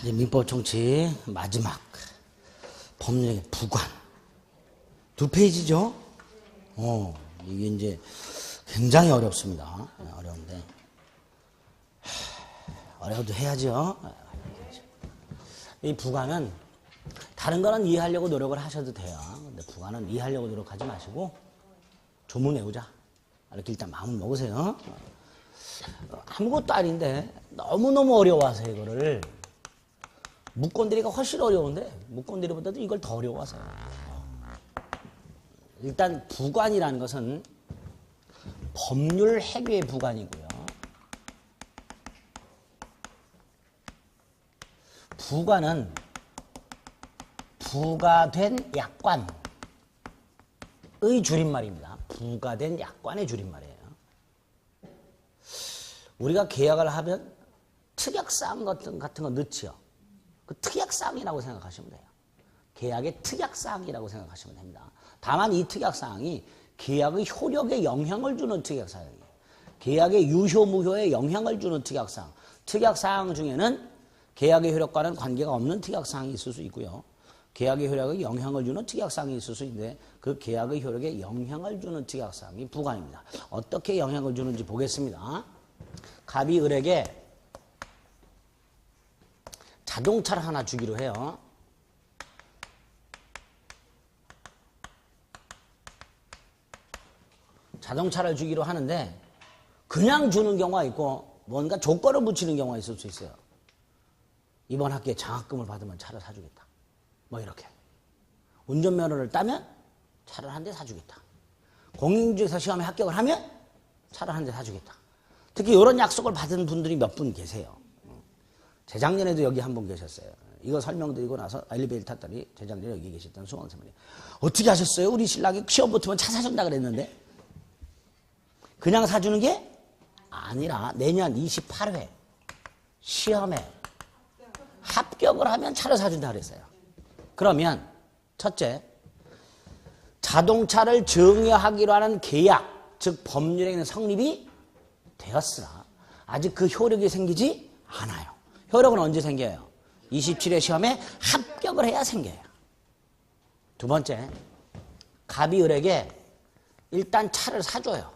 이제 민법 정치 마지막 법령의 부관 2페이지죠. 이게 이제 굉장히 어렵습니다. 어려운데 어려워도 해야죠. 이 부관은 다른 거는 이해하려고 노력을 하셔도 돼요. 근데 부관은 이해하려고 노력하지 마시고 조문 외우자. 이렇게 일단 마음을 먹으세요. 아무것도 아닌데 너무너무 어려워서 이거를 묵건드리기가 훨씬 어려운데 묵건드리기보다도 이걸 더 어려워서요. 일단 부관이라는 것은 법률 해괴의 부관이고요. 부관은 부가된 약관의 줄임말입니다. 부가된 약관의 줄임말이에요. 우리가 계약을 하면 특약사항 같은 거 넣지요. 그 특약사항이라고 생각하시면 돼요. 계약의 특약사항이라고 생각하시면 됩니다. 다만 이 특약사항이 계약의 효력에 영향을 주는 특약사항이에요. 계약의 유효, 무효에 영향을 주는 특약사항. 특약사항 중에는 계약의 효력과는 관계가 없는 특약사항이 있을 수 있고요. 계약의 효력에 영향을 주는 특약사항이 있을 수 있는데 그 계약의 효력에 영향을 주는 특약사항이 부관입니다. 어떻게 영향을 주는지 보겠습니다. 갑이 을에게 자동차를 하나 주기로 해요. 자동차를 주기로 하는데 그냥 주는 경우가 있고 뭔가 조건을 붙이는 경우가 있을 수 있어요. 이번 학기에 장학금을 받으면 차를 사주겠다. 뭐 이렇게. 운전면허를 따면 차를 한 대 사주겠다. 공인중개사 시험에 합격을 하면 차를 한 대 사주겠다. 특히 이런 약속을 받은 분들이 몇 분 계세요. 재작년에도 여기 한 분 계셨어요. 이거 설명드리고 나서 엘리베이터 탔더니 재작년에 여기 계셨던 수강생분이 어떻게 하셨어요? 우리 신랑이 시험 붙으면 차 사준다 그랬는데 그냥 사주는 게 아니라 내년 28회 시험에 합격을 하면 차를 사준다 그랬어요. 그러면 첫째, 자동차를 증여하기로 하는 계약, 즉 법률에는 성립이 되었으나 아직 그 효력이 생기지 않아요. 효력은 언제 생겨요? 27회 시험에 합격을 해야 생겨요. 두 번째, 갑이 을에게 일단 차를 사줘요.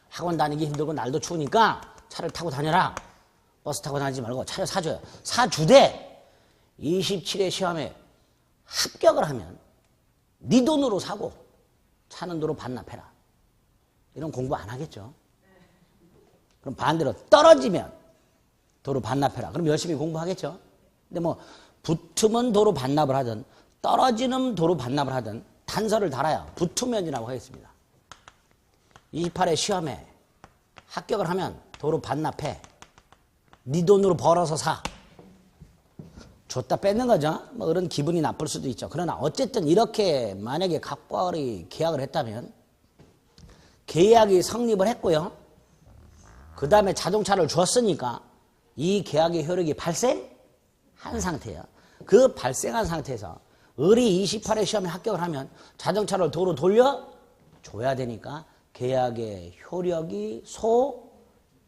학원 다니기 힘들고 날도 추우니까 차를 타고 다녀라. 버스 타고 다니지 말고 차를 사줘요. 사주되 27회 시험에 합격을 하면 네 돈으로 사고 차는 도로 반납해라. 이런 공부 안 하겠죠. 그럼 반대로 떨어지면 도로 반납해라. 그럼 열심히 공부하겠죠. 근데 뭐 붙으면 도로 반납을 하든 떨어지는 도로 반납을 하든 단서를 달아야 붙으면이라고 하겠습니다. 28회 시험에 합격을 하면 도로 반납해. 네 돈으로 벌어서 사. 줬다 뺏는 거죠. 뭐 그런 기분이 나쁠 수도 있죠. 그러나 어쨌든 이렇게 만약에 갑과 을이 계약을 했다면 계약이 성립을 했고요. 그 다음에 자동차를 줬으니까 이 계약의 효력이 발생한 상태예요. 그 발생한 상태에서 을이 28회 시험에 합격을 하면 자동차를 도로 돌려줘야 되니까 계약의 효력이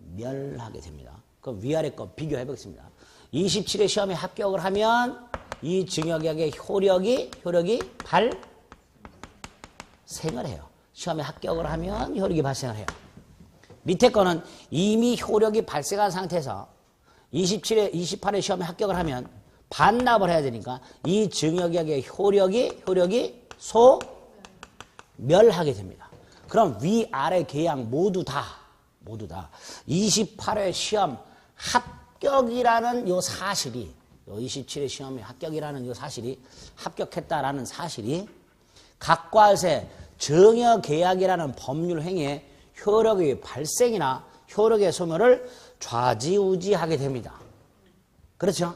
소멸하게 됩니다. 그럼 위아래 거 비교해 보겠습니다. 27회 시험에 합격을 하면 이 증여계약의 효력이 발생을 해요. 시험에 합격을 하면 효력이 발생을 해요. 밑에 거는 이미 효력이 발생한 상태에서 28회 시험에 합격을 하면 반납을 해야 되니까 이 증여계약의 효력이 소멸하게 됩니다. 그럼 위아래 계약 모두 다 28회 시험 합격이라는 요 사실이, 요 27회 시험에 합격이라는 요 사실이, 합격했다라는 사실이 갑과 을의 증여계약이라는 법률 행위에 효력의 발생이나 효력의 소멸을 좌지우지하게 됩니다. 그렇죠?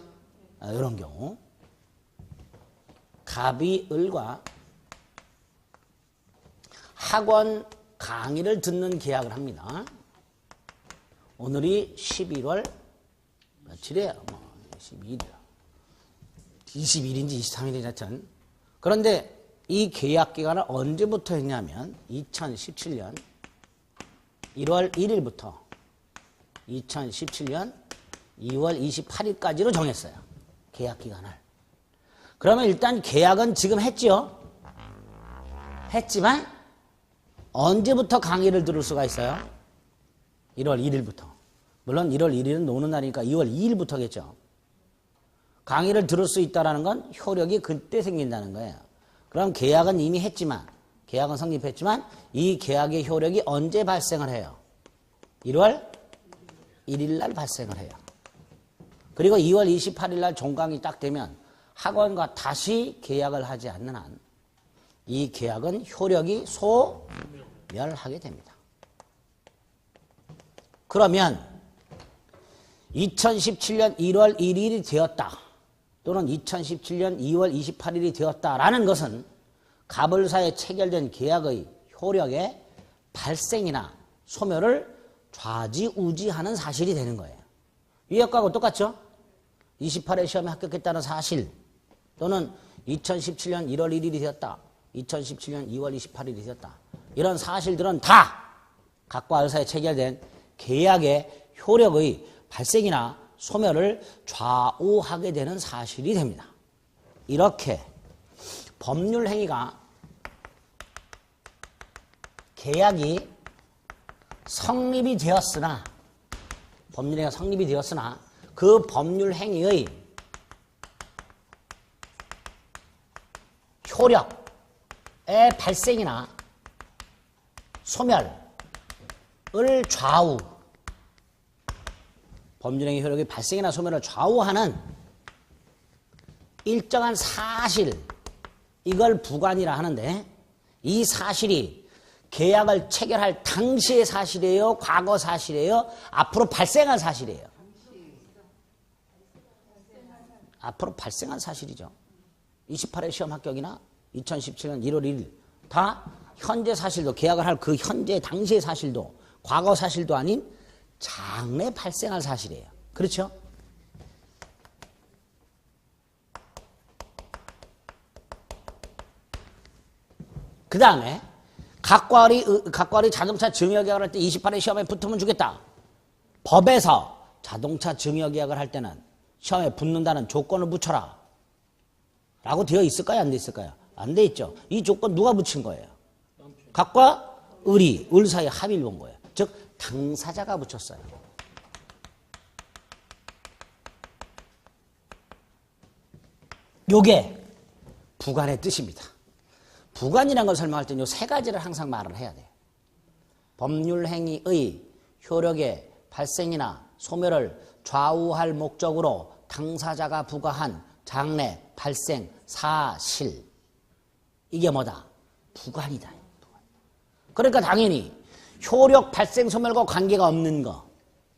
이런 경우 갑이 을과 학원 강의를 듣는 계약을 합니다. 오늘이 11월 며칠이에요? 22일인지 23일인지 하여튼. 그런데 이 계약 기간을 언제부터 했냐면 2017년 1월 1일부터 2017년 2월 28일까지로 정했어요. 계약 기간을. 그러면 일단 계약은 지금 했죠. 했지만 언제부터 강의를 들을 수가 있어요? 1월 1일부터. 물론 1월 1일은 노는 날이니까 2월 2일부터겠죠. 강의를 들을 수 있다는 건 효력이 그때 생긴다는 거예요. 그럼 계약은 이미 했지만, 계약은 성립했지만 이 계약의 효력이 언제 발생을 해요? 1월 1일 날 발생을 해요. 그리고 2월 28일 날 종강이 딱 되면 학원과 다시 계약을 하지 않는 한 이 계약은 효력이 소멸하게 됩니다. 그러면 2017년 1월 1일이 되었다 또는 2017년 2월 28일이 되었다라는 것은 갑을사에 체결된 계약의 효력의 발생이나 소멸을 좌지우지하는 사실이 되는 거예요. 위에 거하고 똑같죠? 28회 시험에 합격했다는 사실 또는 2017년 1월 1일이 되었다. 2017년 2월 28일이 되었다. 이런 사실들은 다 각과 을사에 체결된 계약의 효력의 발생이나 소멸을 좌우하게 되는 사실이 됩니다. 이렇게 법률 행위가 계약이 성립이 되었으나 법률 행위가 성립이 되었으나 그 법률 행위의 효력의 발생이나 소멸을 좌우 법률행위 효력의 발생이나 소멸을 좌우하는 일정한 사실 이걸 부관이라 하는데 이 사실이 계약을 체결할 당시의 사실이에요? 과거 사실이에요? 앞으로 발생한 사실이에요? 앞으로 발생한 사실이죠. 28회 시험 합격이나 2017년 1월 1일 다 현재 사실도 계약을 할 그 현재 당시의 사실도 과거 사실도 아닌 장래 발생할 사실이에요. 그렇죠? 그 다음에 각과리 자동차 증여계약을 할 때 28회 시험에 붙으면 주겠다. 법에서 자동차 증여계약을 할 때는 시험에 붙는다는 조건을 붙여라 라고 되어 있을까요? 안 돼 있을까요? 안 돼 있죠. 이 조건 누가 붙인 거예요? 각과 을 사이에 합의를 본 거예요. 즉 당사자가 붙였어요. 요게 부관의 뜻입니다. 부관이라는 걸 설명할 때는 요 세 가지를 항상 말을 해야 돼요. 법률행위의 효력의 발생이나 소멸을 좌우할 목적으로 당사자가 부과한 장래 발생 사실 이게 뭐다? 부관이다. 그러니까 당연히 효력 발생 소멸과 관계가 없는 거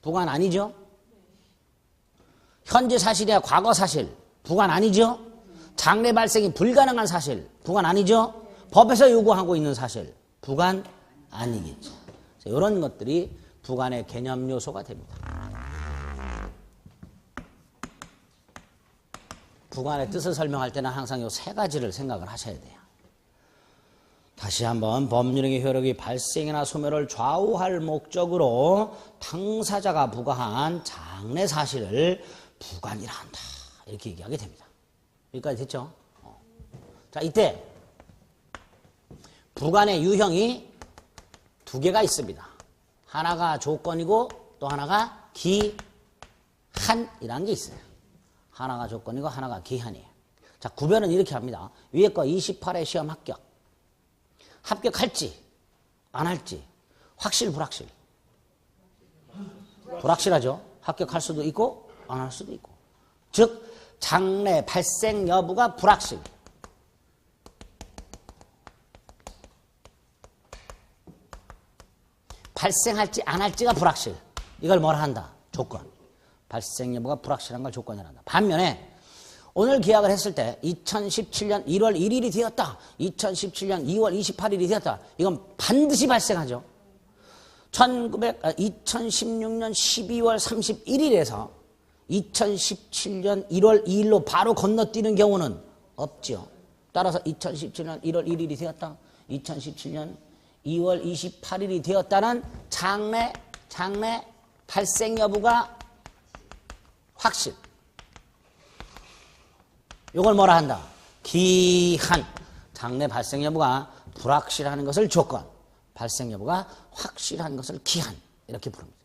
부관 아니죠? 현재 사실이야 과거 사실 부관 아니죠? 장래 발생이 불가능한 사실 부관 아니죠? 법에서 요구하고 있는 사실 부관 아니겠죠. 이런 것들이 부관의 개념 요소가 됩니다. 부관의 뜻을 설명할 때는 항상 이 세 가지를 생각을 하셔야 돼요. 다시 한번 법률행위 효력이 발생이나 소멸을 좌우할 목적으로 당사자가 부과한 장래 사실을 부관이라 한다. 이렇게 얘기하게 됩니다. 여기까지 됐죠? 자, 이때 부관의 유형이 두 개가 있습니다. 하나가 조건이고 또 하나가 기한이라는 게 있어요. 하나가 조건이고 하나가 기한이에요. 자, 구별은 이렇게 합니다. 위에 거 28회 시험 합격할지 안 할지 확실 불확실. 불확실하죠. 합격할 수도 있고 안 할 수도 있고. 즉 장래 발생 여부가 불확실. 발생할지 안 할지가 불확실. 이걸 뭐라 한다? 조건. 발생 여부가 불확실한 걸 조건이라 한다. 반면에 오늘 계약을 했을 때 2017년 1월 1일이 되었다. 2017년 2월 28일이 되었다. 이건 반드시 발생하죠. 2016년 12월 31일에서 2017년 1월 2일로 바로 건너뛰는 경우는 없죠. 따라서 2017년 1월 1일이 되었다. 2017년 2월 28일이 되었다는 장래 발생 여부가 확실. 이걸 뭐라 한다? 기한. 장래 발생 여부가 불확실한 것을 조건, 발생 여부가 확실한 것을 기한. 이렇게 부릅니다.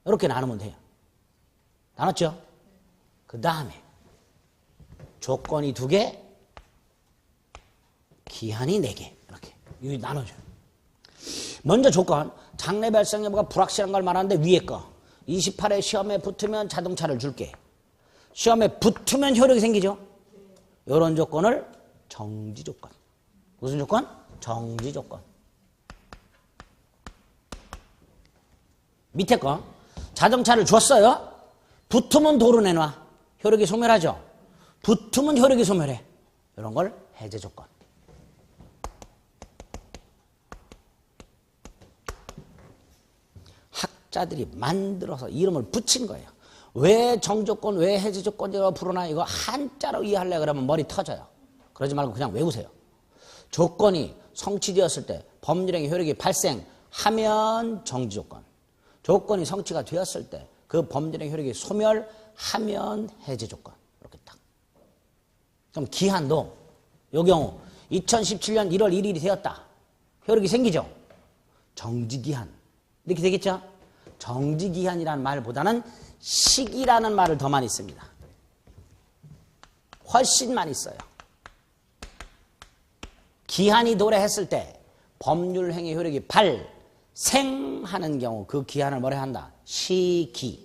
이렇게 나누면 돼요. 나눴죠? 그 다음에 조건이 2개, 기한이 4개. 이렇게 나눠줘요. 먼저 조건, 장래 발생 여부가 불확실한 걸 말하는데 위에 거 28회 시험에 붙으면 자동차를 줄게. 시험에 붙으면 효력이 생기죠. 이런 조건을 정지 조건. 무슨 조건? 정지 조건. 밑에 거 자동차를 줬어요. 붙으면 도로 내놔. 효력이 소멸하죠. 붙으면 효력이 소멸해. 이런 걸 해제 조건. 학자들이 만들어서 이름을 붙인 거예요. 왜 정조건, 왜 해제 조건이라고 부르나 이거 한자로 이해하려고 그러면 머리 터져요. 그러지 말고 그냥 외우세요. 조건이 성취되었을 때 법률행위 효력이 발생하면 정지 조건. 조건이 성취가 되었을 때 그 법률행위 효력이 소멸하면 해제 조건. 이렇게 딱. 그럼 기한도 이 경우 2017년 1월 1일이 되었다. 효력이 생기죠. 정지기한. 이렇게 되겠죠? 정지기한이라는 말보다는 시기라는 말을 더 많이 씁니다. 훨씬 많이 써요. 기한이 도래했을 때 법률행위 효력이 발생하는 경우 그 기한을 뭐라 한다? 시기.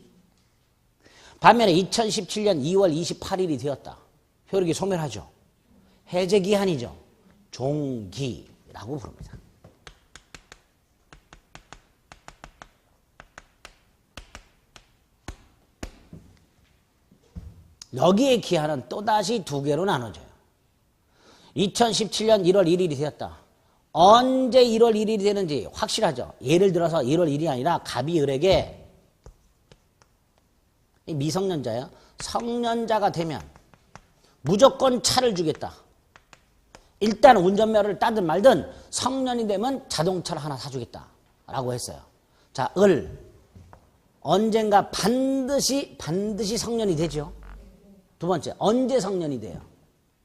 반면에 2017년 2월 28일이 되었다. 효력이 소멸하죠. 해제기한이죠. 종기라고 부릅니다. 여기에 기한은 또다시 2개로 나눠져요. 2017년 1월 1일이 되었다. 언제 1월 1일이 되는지 확실하죠. 예를 들어서 1월 1일이 아니라 갑이을에게 미성년자예요. 성년자가 되면 무조건 차를 주겠다. 일단 운전면허를 따든 말든 성년이 되면 자동차를 하나 사주겠다 라고 했어요. 자, 언젠가 반드시 성년이 되죠. 2번째, 언제 성년이 돼요?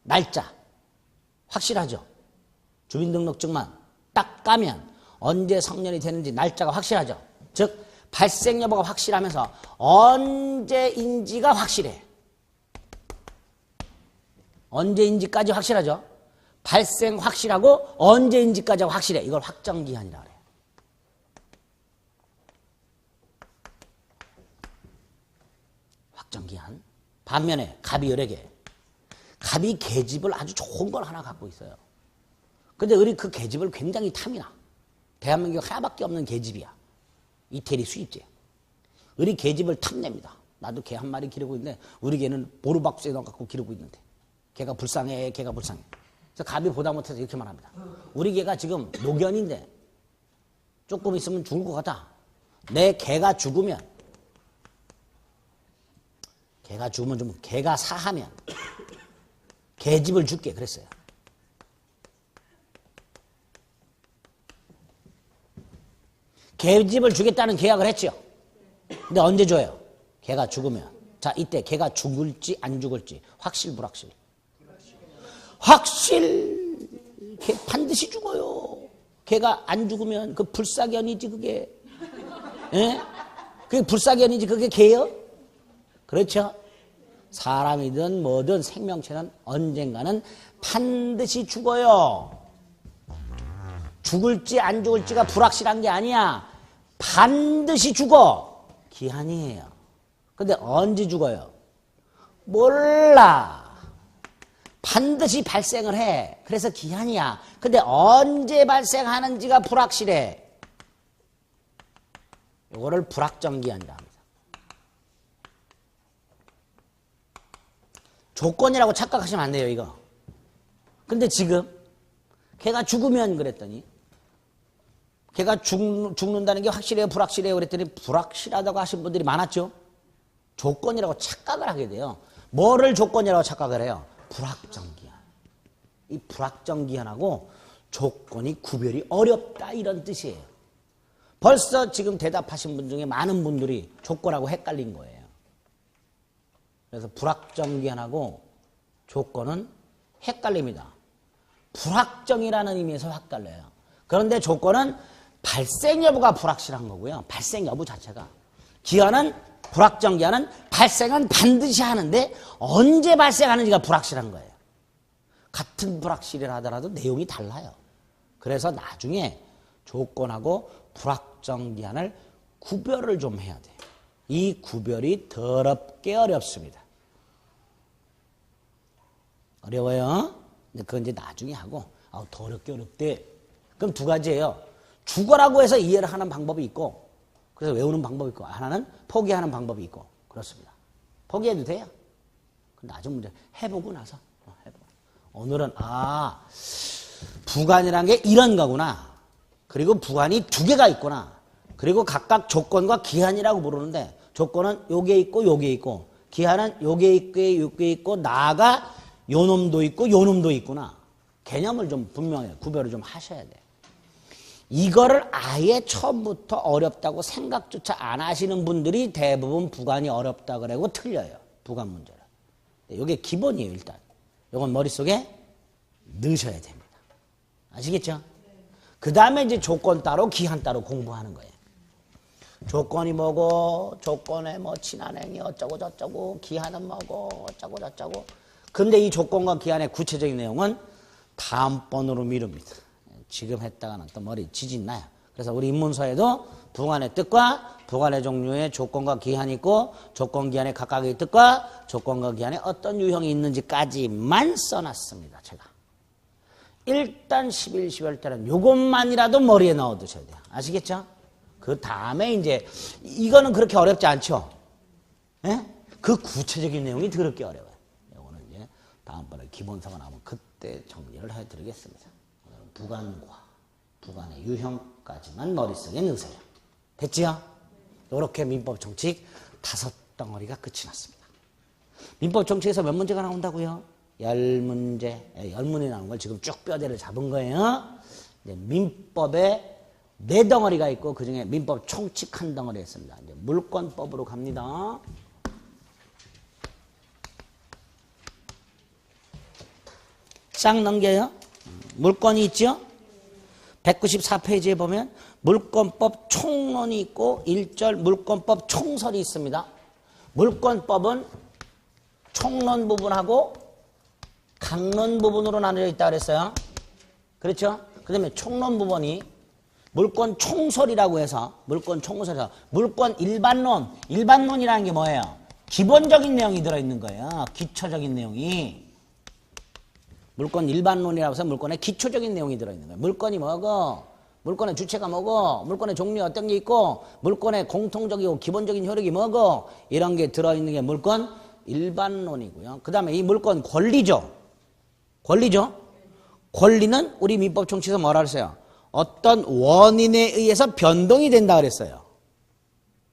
날짜 확실하죠. 주민등록증만 딱 까면 언제 성년이 되는지 날짜가 확실하죠. 즉 발생 여부가 확실하면서 언제인지가 확실해. 언제인지까지 확실하죠. 발생 확실하고 언제인지까지 확실해. 이걸 확정기한이라 그래요. 확정기한. 반면에 갑이을에게 갑이 계집을 아주 좋은 걸 하나 갖고 있어요. 근데 을이 그 계집을 굉장히 탐이나. 대한민국에 하나밖에 없는 계집이야. 이태리 수입제. 을이 계집을 탐냅니다. 나도 개 한 마리 기르고 있는데 우리 개는 보루박스에 넣어갖고 기르고 있는데 개가 불쌍해. 그래서 갑이 보다 못해서 이렇게 말합니다. 우리 개가 지금 노견인데 조금 있으면 죽을 것 같아. 내 개가 죽으면 좀 개가 사하면 계집을 줄게 그랬어요. 계집을 주겠다는 계약을 했죠. 근데 언제 줘요? 개가 죽으면. 자, 이때 개가 죽을지 안 죽을지 확실 불확실? 확실. 개 반드시 죽어요. 개가 안 죽으면 그 불사견이지 그게. 예? 그게 불사견이지 그게 개요? 그렇죠? 사람이든 뭐든 생명체는 언젠가는 반드시 죽어요. 죽을지 안 죽을지가 불확실한 게 아니야. 반드시 죽어. 기한이에요. 근데 언제 죽어요? 몰라. 반드시 발생을 해. 그래서 기한이야. 근데 언제 발생하는지가 불확실해. 이거를 불확정기한이라 합니다. 조건이라고 착각하시면 안 돼요, 이거. 근데 지금 걔가 죽으면 그랬더니 걔가 죽는다는 게 확실해요, 불확실해요? 그랬더니 불확실하다고 하신 분들이 많았죠. 조건이라고 착각을 하게 돼요. 뭐를 조건이라고 착각을 해요? 불확정기한. 이 불확정기한하고 조건이 구별이 어렵다 이런 뜻이에요. 벌써 지금 대답하신 분 중에 많은 분들이 조건하고 헷갈린 거예요. 그래서 불확정기한하고 조건은 헷갈립니다. 불확정이라는 의미에서 헷갈려요. 그런데 조건은 발생 여부가 불확실한 거고요. 발생 여부 자체가. 기한은 불확정 기한은 발생은 반드시 하는데 언제 발생하는지가 불확실한 거예요. 같은 불확실이라 하더라도 내용이 달라요. 그래서 나중에 조건하고 불확정 기한을 구별을 좀 해야 돼요. 이 구별이 더럽게 어렵습니다. 어려워요? 근데 그건 이제 나중에 하고, 더 어렵대. 그럼 두 가지예요. 죽어라고 해서 이해를 하는 방법이 있고, 그래서 외우는 방법이 있고, 하나는 포기하는 방법이 있고, 그렇습니다. 포기해도 돼요. 나중 문제 해보고 나서, 해보고. 오늘은, 부관이라는 게 이런 거구나. 그리고 부관이 두 개가 있구나. 그리고 각각 조건과 기한이라고 부르는데, 조건은 요게 있고, 요게 있고, 기한은 요게 있고, 요게 있고, 나아가 요 놈도 있고, 요 놈도 있구나. 개념을 좀 분명히 구별을 좀 하셔야 돼요. 이거를 아예 처음부터 어렵다고 생각조차 안 하시는 분들이 대부분 부관이 어렵다 그러고 틀려요. 부관 문제를. 이게 기본이에요, 일단. 이건 머릿속에 넣으셔야 됩니다. 아시겠죠? 그 다음에 이제 조건 따로 기한 따로 공부하는 거예요. 조건이 뭐고, 조건에 뭐 친한행위 어쩌고 저쩌고, 기한은 뭐고, 어쩌고 저쩌고. 근데 이 조건과 기한의 구체적인 내용은 다음번으로 미룹니다. 지금 했다가는 또 머리 지진 나요. 그래서 우리 입문서에도 부관의 뜻과 부관의 종류의 조건과 기한이 있고 조건 기한의 각각의 뜻과 조건과 기한에 어떤 유형이 있는지까지만 써놨습니다. 제가. 일단 11, 12월 때는 요것만이라도 머리에 넣어두셔야 돼요. 아시겠죠? 그 다음에 이제 이거는 그렇게 어렵지 않죠? 예? 그 구체적인 내용이 더럽게 어려워요. 이거는 이제 다음번에 기본서가 나오면 그때 정리를 해드리겠습니다. 부관과 부관의 유형까지만 머릿속에 넣으세요. 됐지요? 이렇게 민법 정칙 5덩어리가 끝이 났습니다. 민법 정칙에서 몇 문제가 나온다고요? 10문제, 10문이 나오는 걸 지금 쭉 뼈대를 잡은 거예요. 이제 민법에 4덩어리가 있고 그 중에 민법 총칙 1덩어리 있습니다. 이제 물권법으로 갑니다. 싹 넘겨요. 물권이 있죠? 194페이지에 보면 물권법 총론이 있고 1절 물권법 총설이 있습니다. 물권법은 총론 부분하고 강론 부분으로 나눠져 있다고 그랬어요. 그렇죠? 그 다음에 총론 부분이 물권 총설이라고 해서 물권 총설에서 물권 일반론, 일반론이라는 게 뭐예요? 기본적인 내용이 들어있는 거예요. 기초적인 내용이. 물권 일반론이라고 해서 물권에 기초적인 내용이 들어있는 거예요. 물권이 뭐고, 물권의 주체가 뭐고, 물권의 종류 어떤 게 있고, 물권의 공통적이고 기본적인 효력이 뭐고, 이런 게 들어있는 게 물권 일반론이고요. 그 다음에 이 물권 권리죠. 권리죠. 권리는 우리 민법 총칙에서 뭐라 그랬어요? 어떤 원인에 의해서 변동이 된다 그랬어요.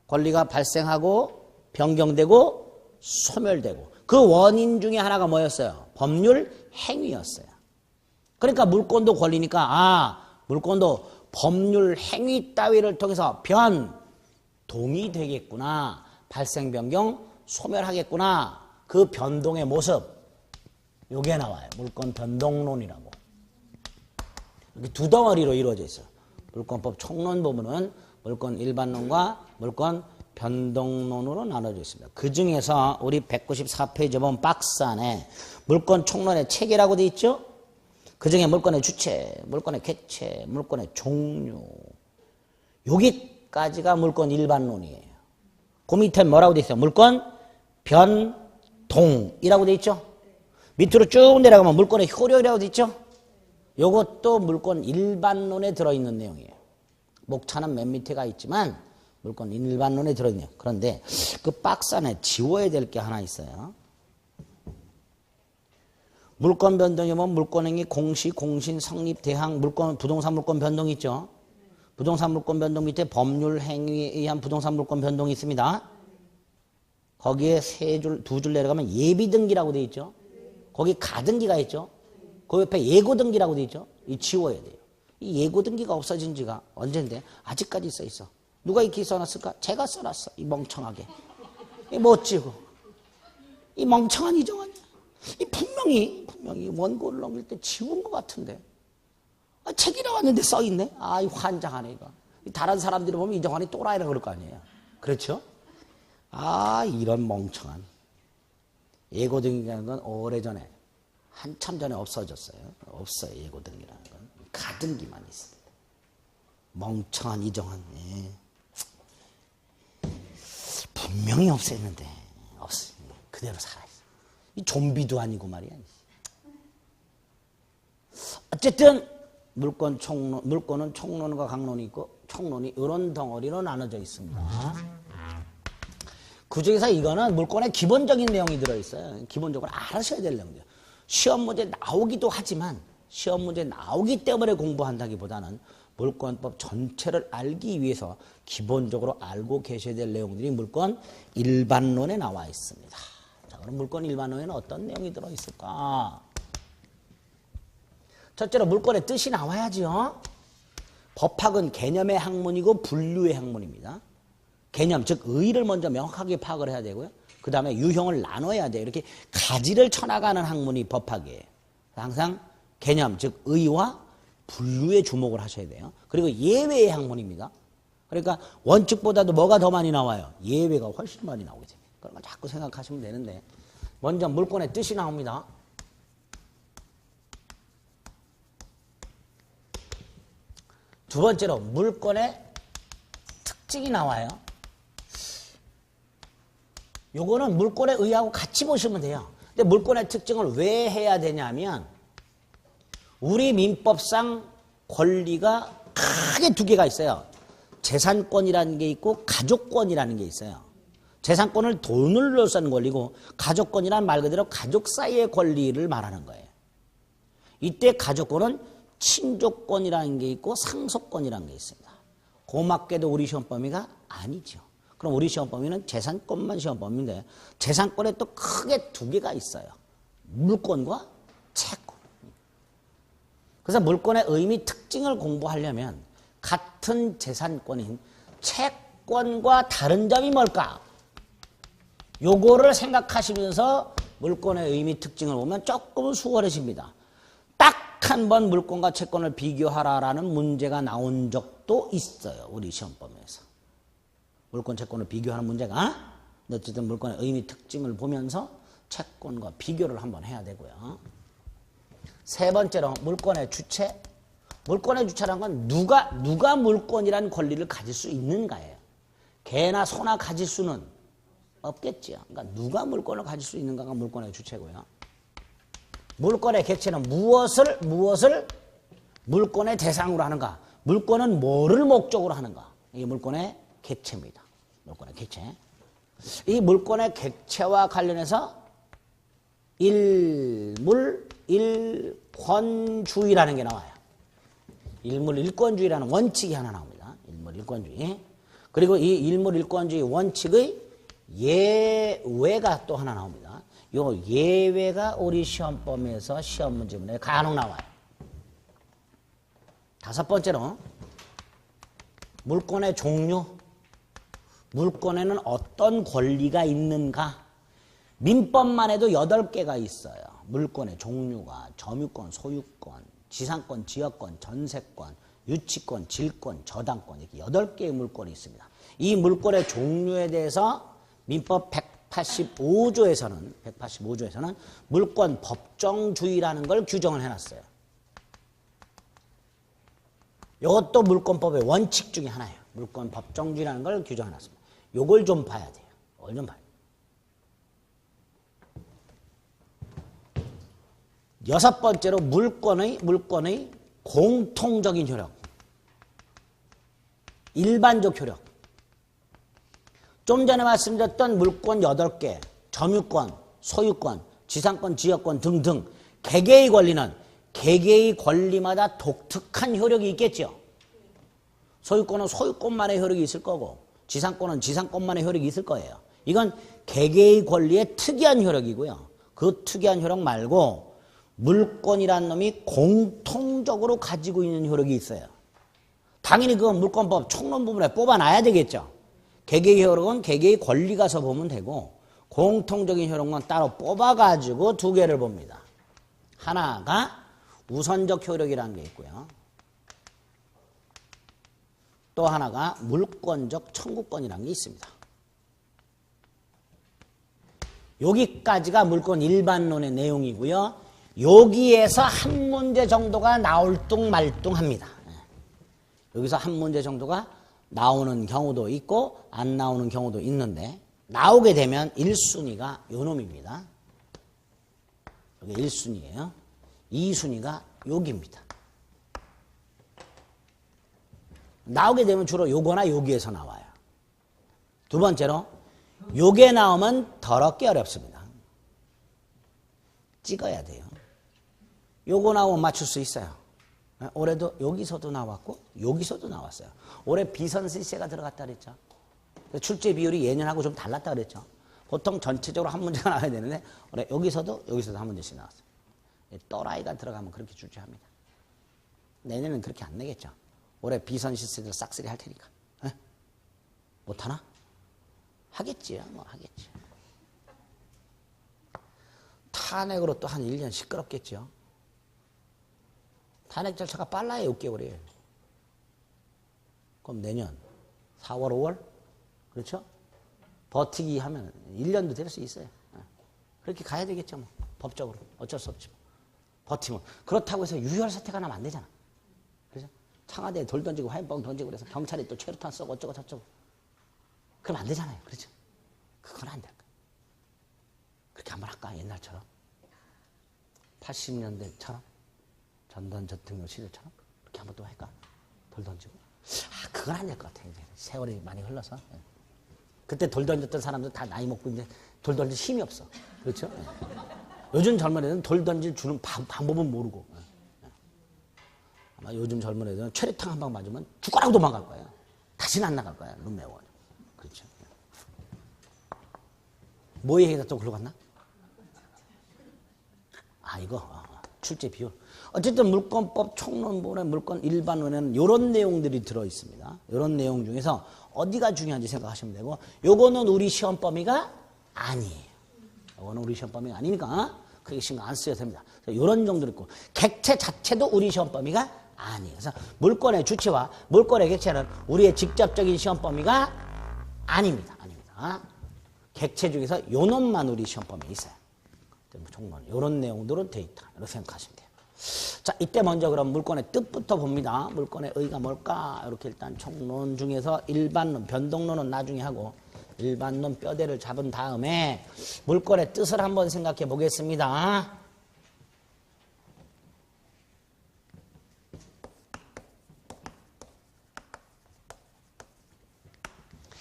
권리가 발생하고 변경되고 소멸되고 그 원인 중에 하나가 뭐였어요? 법률 행위였어요. 그러니까 물권도 권리니까 물권도 법률 행위 따위를 통해서 변동이 되겠구나. 발생, 변경, 소멸하겠구나. 그 변동의 모습 요게 나와요. 물권 변동론이라고. 이렇게 두 덩어리로 이루어져 있어요. 물권법 총론 부분은 물권 일반론과 물권 변동론으로 나눠져 있습니다. 그 중에서 우리 194페이지 보면 박스 안에 물권 총론의 체계라고 되어 있죠? 그 중에 물권의 주체, 물권의 객체, 물권의 종류 여기까지가 물권 일반론이에요. 그 밑에 뭐라고 되어 있어요? 물권 변동이라고 되어 있죠? 밑으로 쭉 내려가면 물권의 효력이라고 되어 있죠? 이것도 물권 일반론에 들어있는 내용이에요. 목차는 맨 밑에 가 있지만 물권 일반론에 들어있네요. 그런데 그 박스 안에 지워야 될 게 하나 있어요. 물권 변동이 뭐 물권행위, 공시, 공신, 성립, 대항, 물권, 부동산 물권 변동이 있죠. 부동산 물권 변동 밑에 법률 행위에 의한 부동산 물권 변동이 있습니다. 거기에 두 줄 내려가면 예비등기라고 되어 있죠. 거기 가등기가 있죠. 그 옆에 예고등기라고 되어 있죠. 이 지워야 돼요. 이 예고등기가 없어진 지가 언젠데 아직까지 써 있어. 누가 이렇게 써놨을까? 제가 써놨어. 이 멍청하게. 이 멋지고. 이 멍청한 이정환이야. 이 분명히 원고를 넘길 때 지운 것 같은데. 책이 나왔는데 써있네? 이 환장하네, 이거. 다른 사람들이 보면 이정환이 또라이라 그럴 거 아니에요. 그렇죠? 이런 멍청한. 예고등이라는 건 오래전에, 한참 전에 없어졌어요. 없어요, 예고등이라는 건. 가등기만 있습니다. 멍청한 이정환. 분명히 없앴는데, 없어요. 그대로 살아있어. 이 좀비도 아니고 말이야. 어쨌든, 물권은 총론과 강론이 있고, 총론이 이런 덩어리로 나눠져 있습니다. 그 중에서 이거는 물권의 기본적인 내용이 들어있어요. 기본적으로 알아셔야 될 내용이에요. 시험 문제 나오기도 하지만 시험 문제 나오기 때문에 공부한다기보다는 물권법 전체를 알기 위해서 기본적으로 알고 계셔야 될 내용들이 물권 일반론에 나와 있습니다. 자, 그럼 물권 일반론에는 어떤 내용이 들어있을까? 첫째로 물권의 뜻이 나와야죠. 법학은 개념의 학문이고 분류의 학문입니다. 개념, 즉 의의를 먼저 명확하게 파악을 해야 되고요. 그 다음에 유형을 나눠야 돼요. 이렇게 가지를 쳐나가는 학문이 법학이에요. 항상 개념, 즉 의의와 분류에 주목을 하셔야 돼요. 그리고 예외의 학문입니다. 그러니까 원칙보다도 뭐가 더 많이 나와요? 예외가 훨씬 많이 나오게 됩니다. 그런 걸 자꾸 생각하시면 되는데 먼저 물권의 뜻이 나옵니다. 두 번째로 물권의 특징이 나와요. 요거는 물권의 의의하고 같이 보시면 돼요. 근데 물권의 특징을 왜 해야 되냐면 우리 민법상 권리가 크게 두 개가 있어요. 재산권이라는 게 있고 가족권이라는 게 있어요. 재산권을 돈으로 쓰는 권리고 가족권이란 말 그대로 가족 사이의 권리를 말하는 거예요. 이때 가족권은 친족권이라는 게 있고 상속권이라는 게 있습니다. 고맙게도 우리 시험 범위가 아니죠. 그럼 우리 시험 범위는 재산권만 시험 범위인데 재산권에 또 크게 두 개가 있어요. 물권과 채권. 그래서 물권의 의미 특징을 공부하려면 같은 재산권인 채권과 다른 점이 뭘까? 요거를 생각하시면서 물권의 의미 특징을 보면 조금 수월해집니다. 딱 한 번 물권과 채권을 비교하라라는 문제가 나온 적도 있어요. 우리 시험 범위에서. 물권, 채권을 비교하는 문제가. 어쨌든 물권의 의미 특징을 보면서 채권과 비교를 한번 해야 되고요. 세 번째로 물권의 주체. 물권의 주체란 건 누가 물권이라는 권리를 가질 수 있는가예요. 개나 소나 가질 수는 없겠죠. 그러니까 누가 물권을 가질 수 있는가가 물권의 주체고요. 물권의 객체는 무엇을 물권의 대상으로 하는가? 물권은 뭐를 목적으로 하는가? 이게 물권의 객체입니다. 물권의 객체. 이 물권의 객체와 관련해서 일물, 일권주의라는 게 나와요. 일물, 일권주의라는 원칙이 하나 나옵니다. 일물, 일권주의. 그리고 이 일물, 일권주의 원칙의 예외가 또 하나 나옵니다. 요 예외가 우리 시험 범위에서 시험 문제문에 간혹 나와요. 다섯 번째로 물권의 종류. 물권에는 어떤 권리가 있는가? 민법만 해도 8개가 있어요. 물권의 종류가 점유권, 소유권, 지상권, 지역권, 전세권, 유치권, 질권, 저당권 이렇게 8개의 물권이 있습니다. 이 물권의 종류에 대해서 민법 185조에서는 물권 법정주의라는 걸 규정을 해놨어요. 이것도 물권법의 원칙 중에 하나예요. 물권 법정주의라는 걸 규정해놨습니다. 요걸 좀 봐야 돼요. 이걸 좀 봐요. 여섯 번째로 물권의 공통적인 효력. 일반적 효력. 좀 전에 말씀드렸던 물권 8개, 점유권, 소유권, 지상권, 지역권 등등 개개의 권리는 개개의 권리마다 독특한 효력이 있겠죠. 소유권은 소유권만의 효력이 있을 거고 지상권은 지상권만의 효력이 있을 거예요. 이건 개개의 권리의 특이한 효력이고요. 그 특이한 효력 말고 물권이라는 놈이 공통적으로 가지고 있는 효력이 있어요. 당연히 그 물권법 총론 부분에 뽑아놔야 되겠죠. 개개의 효력은 개개의 권리 가서 보면 되고 공통적인 효력만 따로 뽑아가지고 두 개를 봅니다. 하나가 우선적 효력이라는 게 있고요. 또 하나가 물권적 청구권이라는 게 있습니다. 여기까지가 물권 일반론의 내용이고요. 여기에서 한 문제 정도가 나올 둥 말둥 합니다. 여기서 한 문제 정도가 나오는 경우도 있고 안 나오는 경우도 있는데 나오게 되면 1순위가 요 놈입니다. 여기 1순위예요. 2순위가 여기입니다. 나오게 되면 주로 요거나 여기에서 나와요. 두 번째로 요게 나오면 더럽게 어렵습니다. 찍어야 돼요. 요거 나오면 맞출 수 있어요. 올해도 여기서도 나왔고 여기서도 나왔어요. 올해 비선실세가 들어갔다 그랬죠. 출제 비율이 예년하고 좀 달랐다 그랬죠. 보통 전체적으로 한 문제가 나와야 되는데 올해 여기서도 한 문제씩 나왔어요. 또라이가 들어가면 그렇게 출제합니다. 내년에는 그렇게 안 내겠죠. 올해 비선실세들 싹쓸이 할 테니까. 에? 못하나? 하겠지요. 뭐 하겠지. 탄핵으로 또 한 1년 시끄럽겠죠. 탄핵 절차가 빨라야 6개월이에요. 그럼 내년 4월, 5월? 그렇죠? 버티기 하면 1년도 될 수 있어요. 그렇게 가야 되겠죠. 뭐. 법적으로. 어쩔 수 없지. 버티면. 그렇다고 해서 유혈 사태가 나면 안 되잖아. 그렇죠? 청와대에 돌 던지고 화염병 던지고 그래서 경찰이 또 최루탄 쏘고 어쩌고 저쩌고. 그럼 안 되잖아요. 그렇죠? 그건 안 될까. 그렇게 한번 할까? 옛날처럼. 80년대처럼. 전두환 대통령 시대처럼. 그렇게 한번 또 할까? 돌 던지고. 그건 안 될 것 같아요. 이제 세월이 많이 흘러서. 그때 돌 던졌던 사람들 다 나이 먹고 이제 돌 던질 힘이 없어. 그렇죠? 요즘 젊은 애들은 돌 던질 주는 방법은 모르고. 아마 요즘 젊은 애들은 최루탄 한 방 맞으면 죽어라고 도망갈 거야. 다시는 안 나갈 거야. 눈 매워. 그렇죠. 뭐 얘기가 또 글로 갔나? 이거 출제 비율. 어쨌든 물권법 총론본의 물권 일반론에는 이런 내용들이 들어 있습니다. 이런 내용 중에서 어디가 중요한지 생각하시면 되고, 요거는 우리 시험 범위가 아니에요. 요거는 우리 시험 범위가 아니니까 크게 신경 안 쓰셔도 됩니다. 이런 정도로 있고, 객체 자체도 우리 시험 범위가 아니에요. 그래서 물권의 주체와 물권의 객체는 우리의 직접적인 시험 범위가 아닙니다. 아닙니다. 객체 중에서 요 놈만 우리 시험 범위에 있어요. 총론 이런 내용들은 돼 있다. 이렇게 생각하시면 돼요. 자, 이때 먼저 그럼 물권의 뜻부터 봅니다. 물권의 의의가 뭘까? 이렇게 일단 총론 중에서 일반론, 변동론은 나중에 하고 일반론 뼈대를 잡은 다음에 물권의 뜻을 한번 생각해 보겠습니다.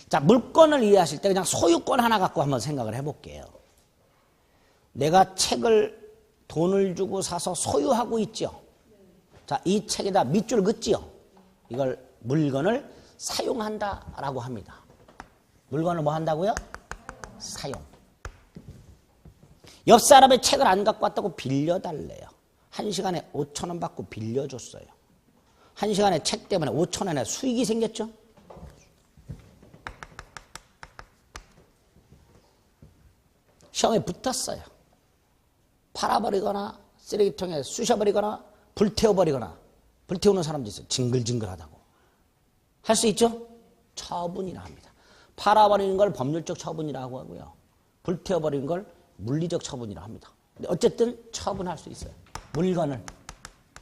자, 물권을 이해하실 때 그냥 소유권 하나 갖고 한번 생각을 해볼게요. 내가 책을 돈을 주고 사서 소유하고 있죠. 자, 이 책에다 밑줄 긋지요. 이걸 물건을 사용한다라고 합니다. 물건을 뭐 한다고요? 사용. 옆 사람의 책을 안 갖고 왔다고 빌려달래요. 1시간에 5,000원 받고 빌려줬어요. 1시간에 책 때문에 5,000원의 수익이 생겼죠. 시험에 붙었어요. 팔아버리거나 쓰레기통에 쑤셔버리거나 불태워버리거나. 불태우는 사람도 있어요. 징글징글하다고. 할 수 있죠? 처분이라 합니다. 팔아버리는 걸 법률적 처분이라고 하고요. 불태워버리는 걸 물리적 처분이라고 합니다. 근데 어쨌든 처분할 수 있어요. 물건을.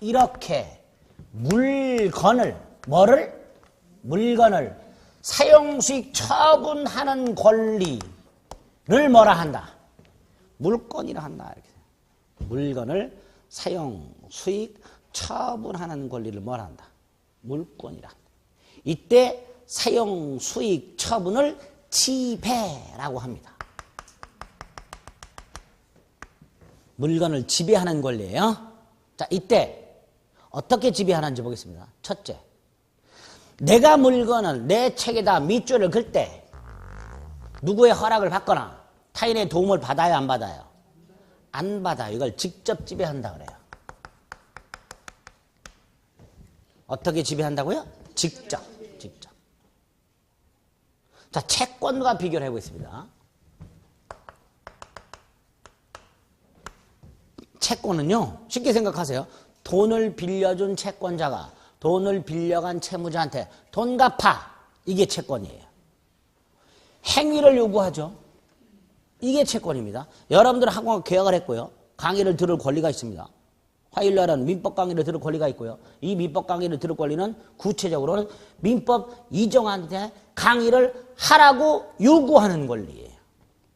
이렇게 물건을 사용수익 처분하는 권리를 뭐라 한다? 물권이라 한다. 이렇게. 물건을 사용, 수익, 처분하는 권리를 뭐라 한다? 물권이라 한다. 이때 사용, 수익, 처분을 지배라고 합니다. 물건을 지배하는 권리예요. 자, 이때 어떻게 지배하는지 보겠습니다. 첫째, 내가 물건을 내 책에다 밑줄을 긋 때 누구의 허락을 받거나 타인의 도움을 받아요, 안 받아요? 안 받아요. 이걸 직접 지배한다 그래요. 어떻게 지배한다고요? 직접. 자, 채권과 비교를 해보겠습니다. 채권은요, 쉽게 생각하세요. 돈을 빌려준 채권자가 돈을 빌려간 채무자한테 돈 갚아. 이게 채권이에요. 행위를 요구하죠. 이게 채권입니다. 여러분들 학원과 계약을 했고요. 강의를 들을 권리가 있습니다. 화요일날은 민법 강의를 들을 권리가 있고요. 이 민법 강의를 들을 권리는 구체적으로는 민법 이정한테 강의를 하라고 요구하는 권리예요.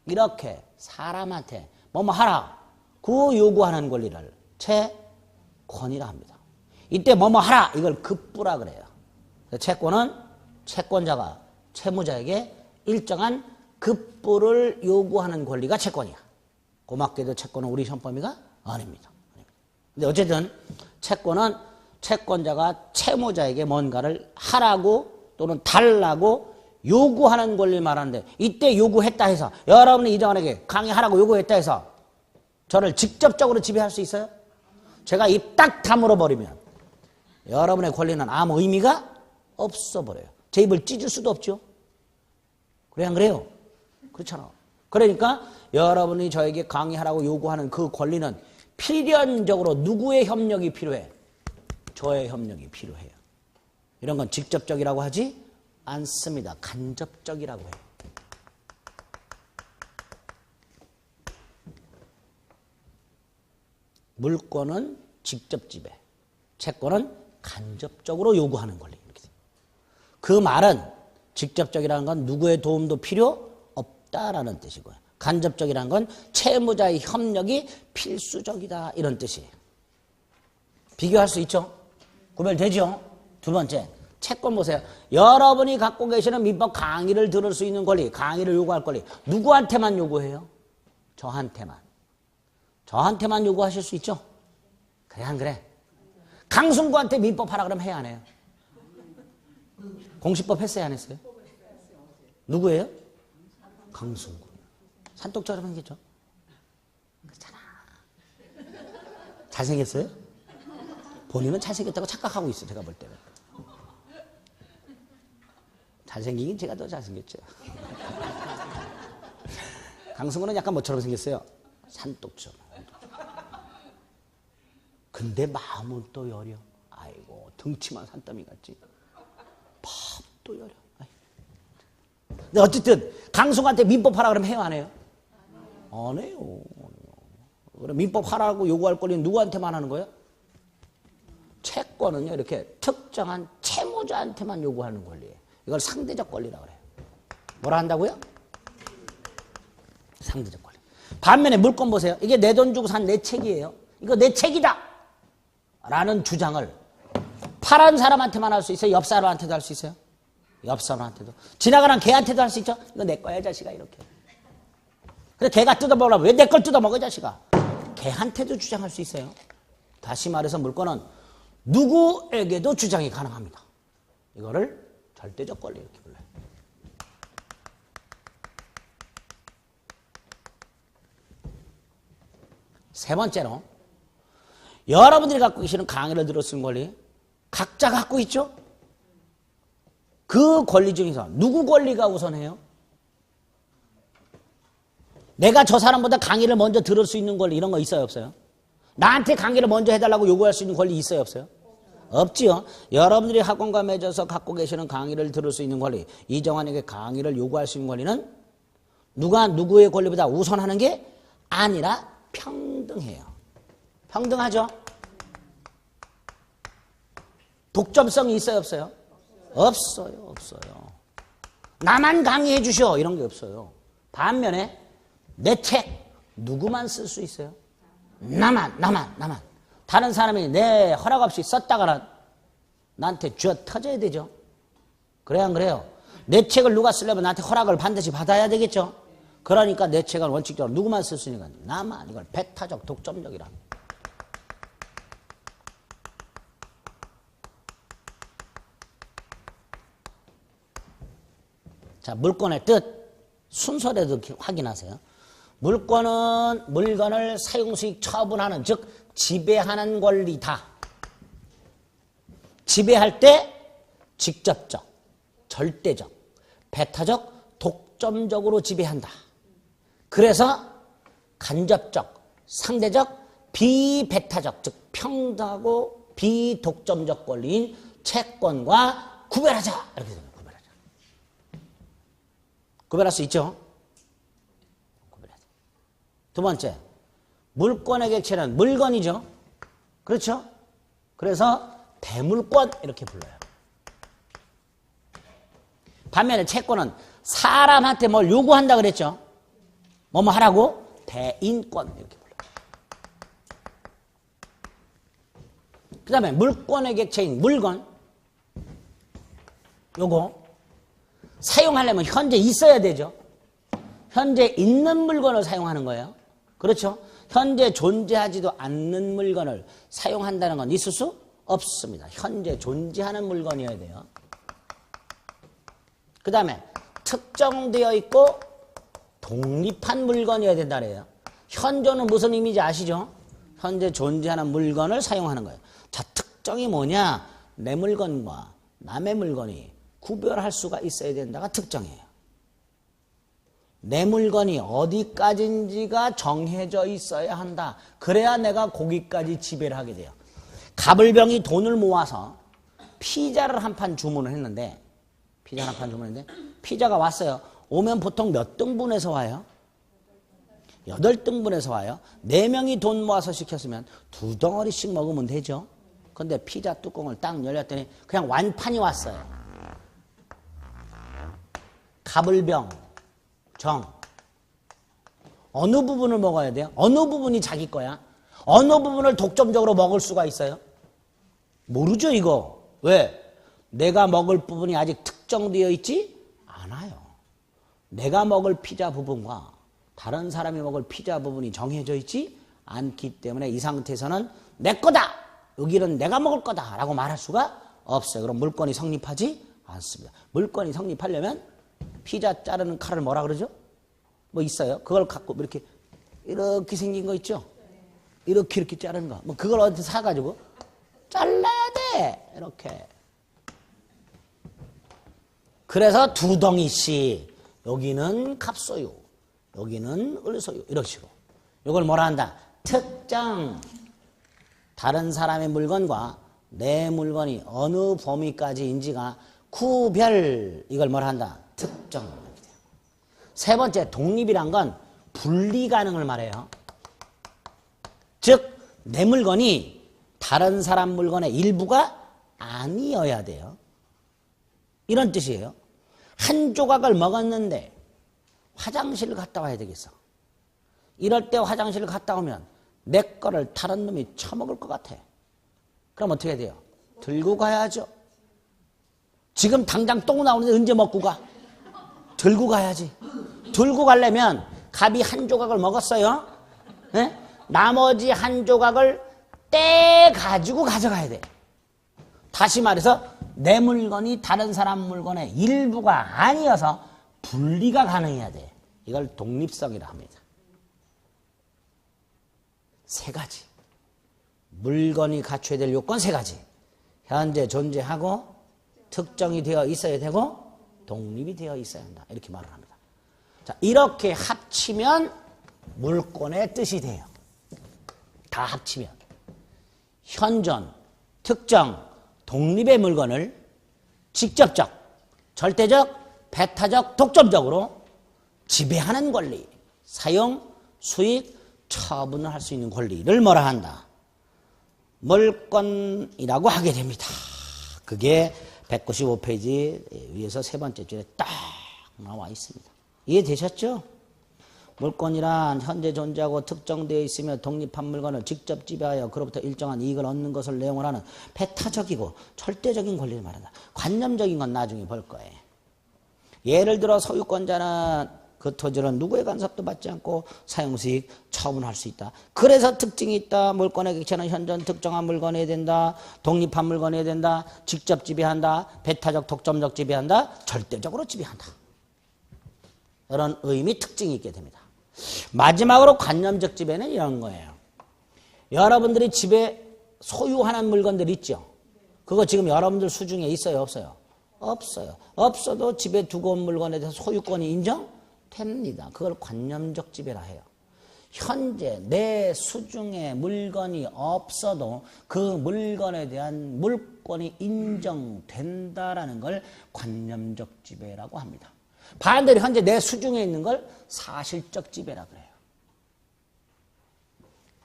이렇게 사람한테 뭐뭐 하라 그 요구하는 권리를 채권이라 합니다. 이때 뭐뭐 하라 이걸 급부라 그래요. 채권은 채권자가 채무자에게 일정한 급부를 요구하는 권리가 채권이야. 고맙게도 채권은 우리 시험 범위가 아닙니다. 근데 어쨌든 채권은 채권자가 채무자에게 뭔가를 하라고 또는 달라고 요구하는 권리를 말하는데, 이때 요구했다 해서 여러분이 이정환에게 강의하라고 요구했다 해서 저를 직접적으로 지배할 수 있어요? 제가 입 딱 다물어 버리면 여러분의 권리는 아무 의미가 없어 버려요. 제 입을 찢을 수도 없죠. 그래 안 그래요? 그렇잖아. 그러니까 여러분이 저에게 강의하라고 요구하는 그 권리는 필연적으로 누구의 협력이 필요해? 저의 협력이 필요해요. 이런 건 직접적이라고 하지 않습니다. 간접적이라고 해요. 물권은 직접 지배, 채권은 간접적으로 요구하는 권리. 그 말은 직접적이라는 건 누구의 도움도 필요 없다라는 뜻이고요. 간접적이라는 건 채무자의 협력이 필수적이다 이런 뜻이에요. 비교할 수 있죠? 구별되죠? 두 번째, 채권 보세요. 여러분이 갖고 계시는 민법 강의를 들을 수 있는 권리, 강의를 요구할 권리 누구한테만 요구해요? 저한테만. 저한테만 요구하실 수 있죠? 그래 안 그래? 강승구한테 민법 하라 그러면 해야 안 해요? 공시법 했어요 안 했어요? 누구예요? 강승구. 산독처럼 생겼죠? 그렇잖아. 잘생겼어요? 본인은 잘생겼다고 착각하고 있어 제가 볼 때는. 잘생기긴 제가 더 잘생겼죠. 강승구는 약간 뭐처럼 생겼어요? 산독처럼. 근데 마음은 또 여려. 아이고 등치만 산더미 같지. 밥도 여려. 근데 어쨌든 강승구한테 민법 하라 그러면 해요 안 해요? 안 해요. 그럼 민법 하라고 요구할 권리는 누구한테만 하는 거예요? 채권은요 이렇게 특정한 채무자한테만 요구하는 권리예요. 이걸 상대적 권리라고 그래요. 뭐라 한다고요? 상대적 권리. 반면에 물권 보세요. 이게 내 돈 주고 산 내 책이에요. 이거 내 책이다 라는 주장을 파란 사람한테만 할 수 있어요? 옆 사람한테도 할 수 있어요? 옆 사람한테도. 지나가는 개한테도 할 수 있죠? 이거 내 거야 자식아 이렇게. 그래 개가 뜯어먹으려면 왜 내 걸 뜯어먹어 자식아? 개한테도 주장할 수 있어요. 다시 말해서 물권은 누구에게도 주장이 가능합니다. 이거를 절대적 권리 이렇게 불러요. 세 번째로 여러분들이 갖고 계시는 강의를 들어 쓰는 권리 각자 갖고 있죠? 그 권리 중에서 누구 권리가 우선해요? 내가 저 사람보다 강의를 먼저 들을 수 있는 권리 이런 거 있어요 없어요? 나한테 강의를 먼저 해달라고 요구할 수 있는 권리 있어요 없어요? 없지요. 여러분들이 학원과 맺어서 갖고 계시는 강의를 들을 수 있는 권리, 이정환에게 강의를 요구할 수 있는 권리는 누가 누구의 권리보다 우선하는 게 아니라 평등해요. 평등하죠? 독점성이 있어요 없어요? 없어요 없어요. 나만 강의해 주셔 이런 게 없어요. 반면에 내 책 누구만 쓸 수 있어요? 나만. 다른 사람이 내 허락 없이 썼다가는 나한테 쥐어 터져야 되죠. 그래야 안 그래요? 내 책을 누가 쓰려면 나한테 허락을 반드시 받아야 되겠죠. 그러니까 내 책은 원칙적으로 누구만 쓸 수 있는 건 나만. 이걸 배타적 독점적이라. 자, 물권의 뜻 순서대로 확인하세요. 물권은 물건을 사용수익 처분하는 즉 지배하는 권리다. 지배할 때 직접적, 절대적, 배타적, 독점적으로 지배한다. 그래서 간접적, 상대적, 비배타적, 즉 평등하고 비독점적 권리인 채권과 구별하자. 이렇게 됩니다. 구별하자. 구별할 수 있죠? 구별하자. 두 번째, 물권의 객체는 물건이죠. 그렇죠? 그래서 대물권 이렇게 불러요. 반면에 채권은 사람한테 뭘 요구한다 그랬죠? 뭐뭐 하라고? 대인권 이렇게 불러요. 그 다음에 물권의 객체인 물건, 요거 사용하려면 현재 있어야 되죠. 현재 있는 물건을 사용하는 거예요. 그렇죠? 현재 존재하지도 않는 물건을 사용한다는 건 있을 수 없습니다. 현재 존재하는 물건이어야 돼요. 그 다음에 특정되어 있고 독립한 물건이어야 된다 그래요. 현존은 무슨 의미인지 아시죠? 현재 존재하는 물건을 사용하는 거예요. 자, 특정이 뭐냐? 내 물건과 남의 물건이 구별할 수가 있어야 된다가 특정이에요. 내 물건이 어디까지인지가 정해져 있어야 한다. 그래야 내가 거기까지 지배를 하게 돼요. 가불병이 돈을 모아서 피자를 한 판 주문을 했는데 피자가 왔어요. 오면 보통 몇 등분해서 와요? 8등분해서 와요. 4명이 돈 모아서 시켰으면 2덩어리씩 먹으면 되죠. 근데 피자 뚜껑을 딱 열렸더니 그냥 완판이 왔어요. 가불병 정. 어느 부분을 먹어야 돼요? 어느 부분이 자기 거야? 어느 부분을 독점적으로 먹을 수가 있어요? 모르죠, 이거. 왜? 내가 먹을 부분이 아직 특정되어 있지 않아요. 내가 먹을 피자 부분과 다른 사람이 먹을 피자 부분이 정해져 있지 않기 때문에 이 상태에서는 내 거다! 여기는 내가 먹을 거다! 라고 말할 수가 없어요. 그럼 물권이 성립하지 않습니다. 물권이 성립하려면 피자 자르는 칼을 뭐라 그러죠? 뭐 있어요? 그걸 갖고 이렇게 생긴 거 있죠? 이렇게 자르는 거. 뭐 그걸 어디서 사가지고 잘라야 돼! 이렇게. 그래서 2덩이씩 여기는 갑소유, 여기는 을소유 이런 식으로. 이걸 뭐라 한다? 특정. 다른 사람의 물건과 내 물건이 어느 범위까지인지가 구별. 이걸 뭐라 한다? 특정. 세 번째, 독립이란 건 분리 가능을 말해요. 즉 내 물건이 다른 사람 물건의 일부가 아니어야 돼요. 이런 뜻이에요. 한 조각을 먹었는데 화장실을 갔다 와야 되겠어. 이럴 때 화장실을 갔다 오면 내 거를 다른 놈이 처먹을 것 같아. 그럼 어떻게 해야 돼요? 들고 가야죠. 지금 당장 똥 나오는데 언제 먹고 가? 들고 가야지. 들고 가려면 갑이 한 조각을 먹었어요. 네? 나머지 한 조각을 떼가지고 가져가야 돼. 다시 말해서 내 물건이 다른 사람 물건의 일부가 아니어서 분리가 가능해야 돼. 이걸 독립성이라 합니다. 3가지. 물건이 갖춰야 될 요건 3가지. 현재 존재하고 특정이 되어 있어야 되고 독립이 되어 있어야 한다. 이렇게 말을 합니다. 자, 이렇게 합치면 물권의 뜻이 돼요. 다 합치면. 현존, 특정, 독립의 물건을 직접적, 절대적, 배타적, 독점적으로 지배하는 권리, 사용, 수익, 처분을 할 수 있는 권리를 뭐라 한다? 물권이라고 하게 됩니다. 그게 195페이지 위에서 3번째 줄에 딱 나와 있습니다. 이해되셨죠? 물권이란 현재 존재하고 특정되어 있으며 독립한 물건을 직접 지배하여 그로부터 일정한 이익을 얻는 것을 내용을 하는 배타적이고 절대적인 권리를 말한다. 관념적인 건 나중에 볼 거예요. 예를 들어 소유권자는 그 토지를 누구의 간섭도 받지 않고 사용수익 처분할 수 있다. 그래서 특징이 있다. 물권의 객체는 현존 특정한 물건이어야 된다. 독립한 물건이어야 된다. 직접 지배한다. 배타적 독점적 지배한다. 절대적으로 지배한다. 이런 의미 특징이 있게 됩니다. 마지막으로 관념적 지배는 이런 거예요. 여러분들이 집에 소유하는 물건들 있죠? 그거 지금 여러분들 수중에 있어요? 없어요? 없어요. 없어도 집에 두고 온 물건에 대해서 소유권이 인정됩니다. 그걸 관념적 지배라 해요. 현재 내 수중에 물건이 없어도 그 물건에 대한 물권이 인정된다라는 걸 관념적 지배라고 합니다. 반대로 현재 내 수중에 있는 걸 사실적 지배라 그래요.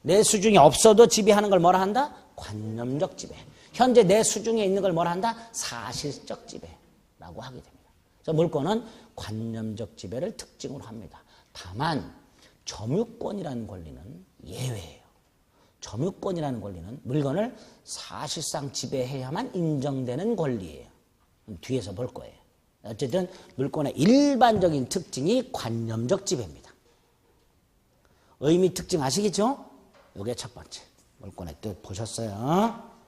내 수중에 없어도 지배하는 걸 뭐라 한다? 관념적 지배. 현재 내 수중에 있는 걸 뭐라 한다? 사실적 지배라고 하게 됩니다. 그래서 물권은 관념적 지배를 특징으로 합니다. 다만 점유권이라는 권리는 예외예요. 점유권이라는 권리는 물건을 사실상 지배해야만 인정되는 권리예요. 뒤에서 볼 거예요. 어쨌든 물권의 일반적인 특징이 관념적 지배입니다. 의미 특징 아시겠죠? 이게 첫 번째. 물권의 뜻 보셨어요?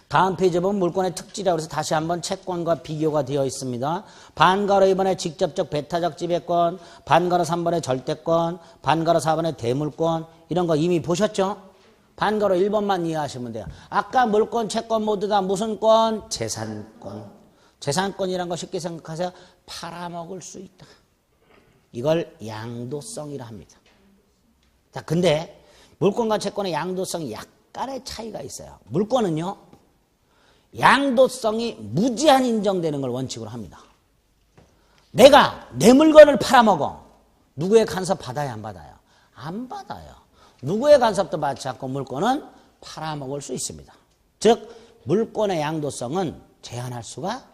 다음 페이지에 보면 물권의 특질이라고 해서 다시 한번 채권과 비교가 되어 있습니다. 반가로 2번에 직접적 배타적 지배권, 반가로 3번에 절대권, 반가로 4번에 대물권 이런 거 이미 보셨죠? 반가로 1번만 이해하시면 돼요. 아까 물권, 채권 모두 다 무슨 권? 재산권. 재산권이란 거 쉽게 생각하세요. 팔아먹을 수 있다. 이걸 양도성이라 합니다. 자, 근데 물권과 채권의 양도성이 약간의 차이가 있어요. 물권은요. 양도성이 무제한 인정되는 걸 원칙으로 합니다. 내가 내 물건을 팔아먹어. 누구의 간섭 받아야 안 받아요? 안 받아요. 누구의 간섭도 받지 않고 물건은 팔아먹을 수 있습니다. 즉 물권의 양도성은 제한할 수가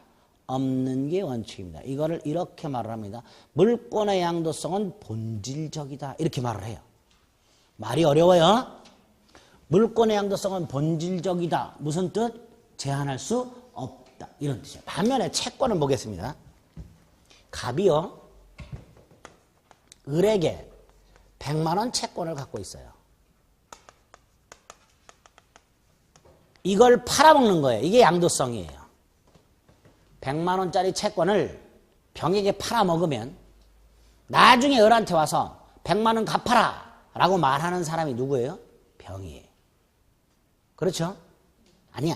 없는 게 원칙입니다. 이거를 이렇게 말을 합니다. 물권의 양도성은 본질적이다. 이렇게 말을 해요. 말이 어려워요. 물권의 양도성은 본질적이다. 무슨 뜻? 제한할 수 없다. 이런 뜻이에요. 반면에 채권을 보겠습니다. 갑이요. 을에게 100만 원 채권을 갖고 있어요. 이걸 팔아먹는 거예요. 이게 양도성이에요. 100만 원짜리 채권을 병에게 팔아먹으면 나중에 을한테 와서 100만 원 갚아라 라고 말하는 사람이 누구예요? 병이에요. 그렇죠? 아니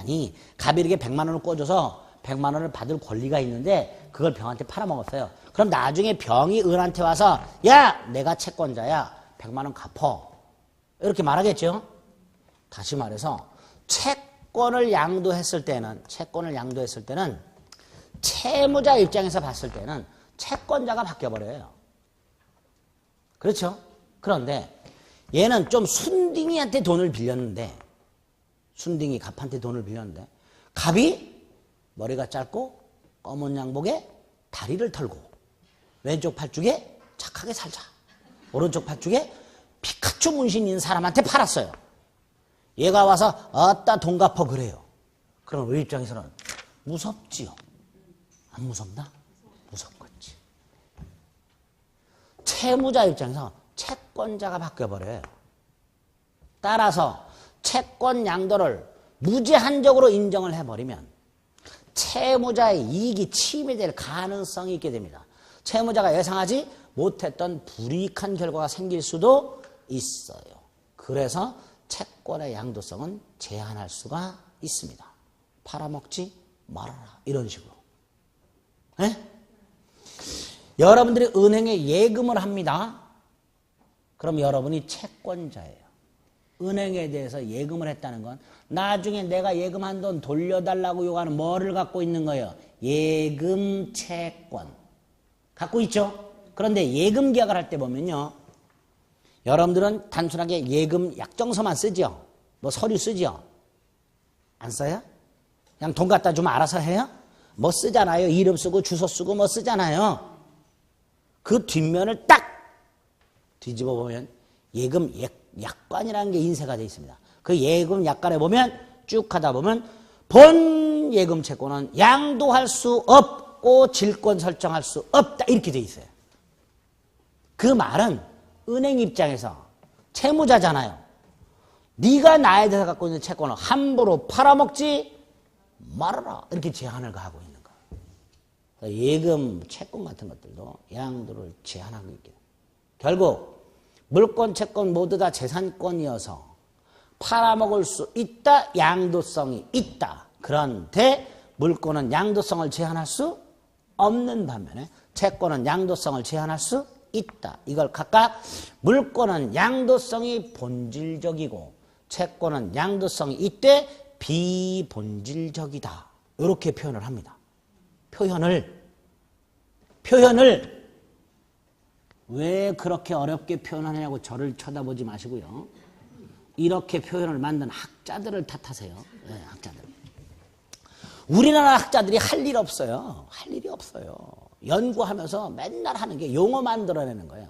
갑이 이렇게 100만 원을 꿔줘서 100만 원을 받을 권리가 있는데 그걸 병한테 팔아먹었어요. 그럼 나중에 병이 을한테 와서 야 내가 채권자야 100만 원 갚어 이렇게 말하겠죠. 다시 말해서 채권을 양도했을 때는 채무자 입장에서 봤을 때는 채권자가 바뀌어버려요. 그렇죠? 그런데 얘는 좀 순딩이한테 돈을 빌렸는데 순딩이 갑한테 돈을 빌렸는데 갑이 머리가 짧고 검은 양복에 다리를 털고 왼쪽 팔뚝에 착하게 살자. 오른쪽 팔뚝에 피카츄 문신 있는 사람한테 팔았어요. 얘가 와서 어따 돈 갚어 그래요. 그럼 의 입장에서는 무섭지요. 안 무섭나? 무섭겠지. 채무자 입장에서 채권자가 바뀌어버려요. 따라서 채권 양도를 무제한적으로 인정을 해버리면 채무자의 이익이 침해될 가능성이 있게 됩니다. 채무자가 예상하지 못했던 불이익한 결과가 생길 수도 있어요. 그래서 채권의 양도성은 제한할 수가 있습니다. 팔아먹지 말아라. 이런 식으로. 네? 여러분들이 은행에 예금을 합니다. 그럼 여러분이 채권자예요. 은행에 대해서 예금을 했다는 건 나중에 내가 예금한 돈 돌려달라고 요구하는 뭐를 갖고 있는 거예요? 예금 채권. 갖고 있죠? 그런데 예금 계약을 할 때 보면요. 여러분들은 단순하게 예금 약정서만 쓰죠? 뭐 서류 쓰죠? 안 써요? 그냥 돈 갖다 주면 알아서 해요? 뭐 쓰잖아요. 이름 쓰고 주소 쓰고 뭐 쓰잖아요. 그 뒷면을 딱 뒤집어 보면 예금 약관이라는 게 인쇄가 되어 있습니다. 그 예금 약관에 보면 쭉 하다 보면 본 예금 채권은 양도할 수 없고 질권 설정할 수 없다 이렇게 되어 있어요. 그 말은 은행 입장에서 채무자잖아요. 네가 나에 대해서 갖고 있는 채권을 함부로 팔아먹지 말아라 이렇게 제한을 가하고 있는 거예요. 예금 채권 같은 것들도 양도를 제한하고 있게 돼요. 결국 물권, 채권 모두 다 재산권이어서 팔아먹을 수 있다, 양도성이 있다. 그런데 물권은 양도성을 제한할 수 없는 반면에 채권은 양도성을 제한할 수 있다. 이걸 각각 물권은 양도성이 본질적이고 채권은 양도성이 있되 비본질적이다. 이렇게 표현을 합니다. 표현을 왜 그렇게 어렵게 표현하냐고 저를 쳐다보지 마시고요. 이렇게 표현을 만든 학자들을 탓하세요. 네, 학자들. 우리나라 학자들이 할 일 없어요. 할 일이 없어요. 연구하면서 맨날 하는 게 용어 만들어내는 거예요.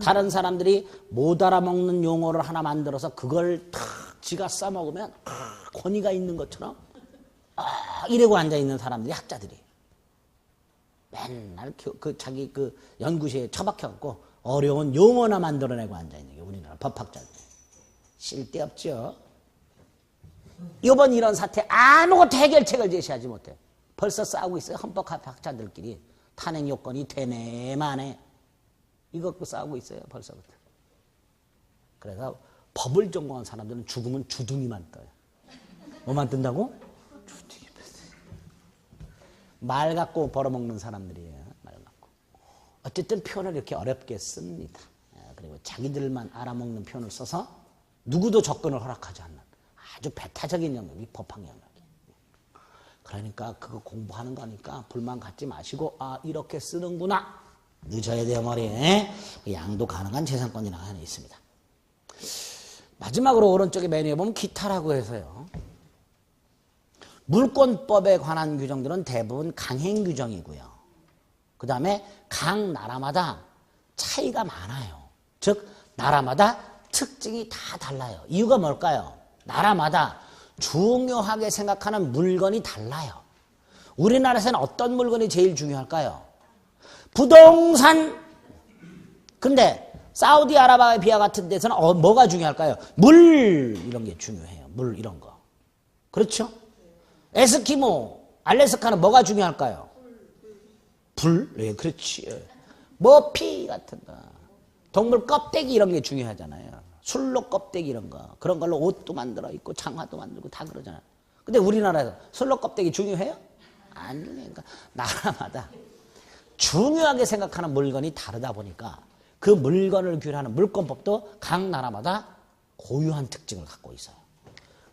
다른 사람들이 못 알아먹는 용어를 하나 만들어서 그걸 탁 지가 써먹으면 권위가 있는 것처럼 이러고 앉아있는 사람들이 학자들이 맨날 자기 그 연구실에 처박혀갖고 어려운 용어나 만들어내고 앉아있는 게 우리나라 법학자들. 쓸데없죠. 이번 이런 사태 아무것도 해결책을 제시하지 못해. 벌써 싸우고 있어요. 헌법학자들끼리. 탄핵 요건이 되네 마네. 이거 갖고 싸우고 있어요. 벌써부터. 그래서 법을 전공한 사람들은 죽으면 주둥이만 떠요. 뭐만 뜬다고? 주둥이만 떠요. 말 갖고 벌어먹는 사람들이에요. 말 갖고. 어쨌든 표현을 이렇게 어렵게 씁니다. 그리고 자기들만 알아먹는 표현을 써서 누구도 접근을 허락하지 않는 아주 배타적인 영역이 법학 영역이에요. 그러니까 그거 공부하는 거니까 불만 갖지 마시고 이렇게 쓰는구나. 늦어야 돼요 머리에. 양도 가능한 재산권이라는 게 하나 있습니다. 마지막으로 오른쪽에 메뉴에 보면 기타라고 해서요. 물권법에 관한 규정들은 대부분 강행 규정이고요. 그 다음에 각 나라마다 차이가 많아요. 즉 나라마다 특징이 다 달라요. 이유가 뭘까요? 나라마다 중요하게 생각하는 물건이 달라요. 우리나라에서는 어떤 물건이 제일 중요할까요? 부동산. 근데 사우디아라비아 같은 데서는 뭐가 중요할까요? 물 이런 게 중요해요. 물 이런 거. 그렇죠? 에스키모, 알래스카는 뭐가 중요할까요? 불? 네, 그렇지. 머피 같은 거. 동물 껍데기 이런 게 중요하잖아요. 술로 껍데기 이런 거. 그런 걸로 옷도 만들어 있고 장화도 만들고 다 그러잖아요. 근데 우리나라에서 술로 껍데기 중요해요? 안 중요해요. 나라마다 중요하게 생각하는 물건이 다르다 보니까 그 물건을 규율하는 물권법도 각 나라마다 고유한 특징을 갖고 있어요.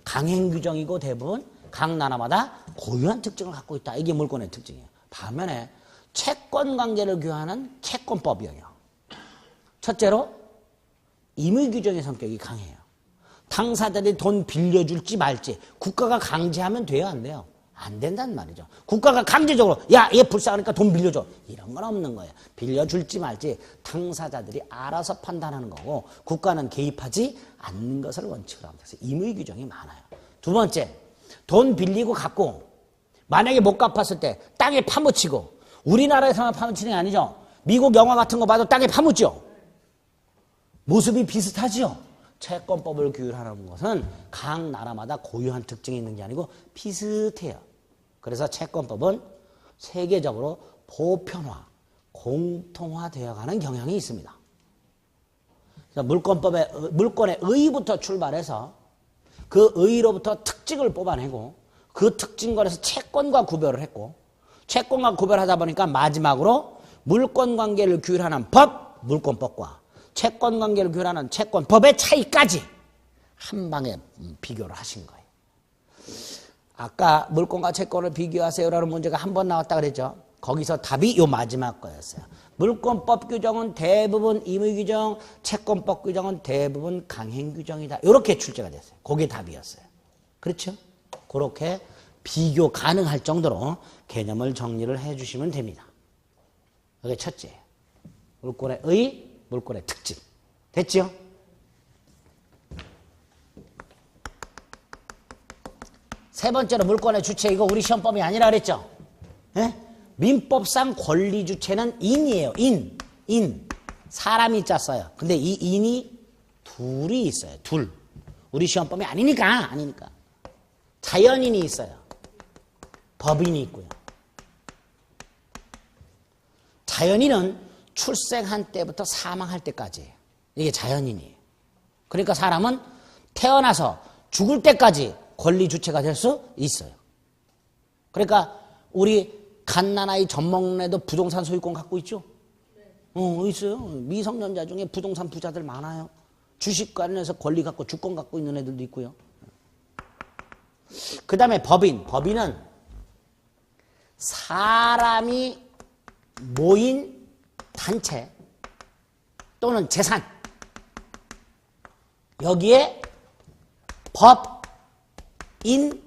강행 규정이고 대부분 각 나라마다 고유한 특징을 갖고 있다. 이게 물권의 특징이에요. 반면에 채권 관계를 규율하는 채권법이에요. 첫째로 임의 규정의 성격이 강해요. 당사자들이 돈 빌려줄지 말지 국가가 강제하면 돼요, 안 돼요? 안 된다는 말이죠. 국가가 강제적으로 야, 얘 불쌍하니까 돈 빌려줘. 이런 건 없는 거예요. 빌려줄지 말지 당사자들이 알아서 판단하는 거고 국가는 개입하지 않는 것을 원칙으로 합니다. 그래서 임의 규정이 많아요. 두 번째, 돈 빌리고 갚고 만약에 못 갚았을 때 땅에 파묻히고 우리나라에서만 파묻히는 게 아니죠. 미국 영화 같은 거 봐도 땅에 파묻죠. 모습이 비슷하죠. 채권법을 규율하는 것은 각 나라마다 고유한 특징이 있는 게 아니고 비슷해요. 그래서 채권법은 세계적으로 보편화, 공통화되어가는 경향이 있습니다. 그래서 물권의 의의부터 출발해서 그 의의로부터 특징을 뽑아내고 그 특징권에서 채권과 구별을 했고 채권과 구별하다 보니까 마지막으로 물권 관계를 규율하는 법, 물권법과 채권 관계를 규율하는 채권법의 차이까지 한 방에 비교를 하신 거예요. 아까 물권과 채권을 비교하세요라는 문제가 한 번 나왔다 그랬죠. 거기서 답이 요 마지막 거였어요. 물권법 규정은 대부분 임의 규정, 채권법 규정은 대부분 강행 규정이다. 이렇게 출제가 됐어요. 그게 답이었어요. 그렇죠? 그렇게 비교 가능할 정도로 개념을 정리를 해주시면 됩니다. 그게 첫째예요. 물권의 의, 물권의 특징. 됐죠? 세 번째로 물권의 주체. 이거 우리 시험법이 아니라 그랬죠? 예? 민법상 권리 주체는 인이에요. 인. 사람이 짰어요. 근데 이 인이 둘이 있어요. 둘. 우리 시험법이 아니니까. 자연인이 있어요. 법인이 있고요. 자연인은 출생한 때부터 사망할 때까지 이게 자연인이에요. 그러니까 사람은 태어나서 죽을 때까지 권리 주체가 될 수 있어요. 그러니까 우리 갓난아이 젖먹는 애도 부동산 소유권 갖고 있죠? 있어요. 미성년자 중에 부동산 부자들 많아요. 주식 관련해서 권리 갖고 주권 갖고 있는 애들도 있고요. 그 다음에 법인. 법인은 사람이 모인 단체 또는 재산. 여기에 법인격을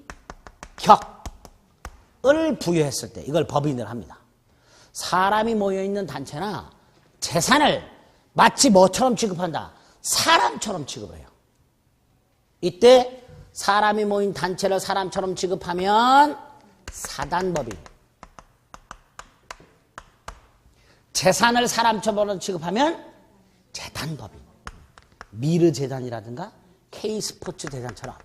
부여했을 때 이걸 법인을 합니다. 사람이 모여있는 단체나 재산을 마치 뭐처럼 취급한다? 사람처럼 취급을 해요. 이때 사람이 모인 단체를 사람처럼 취급하면 사단법인. 재산을 사람처럼 취급하면 재단법인. 미르재단이라든가 K스포츠 재단처럼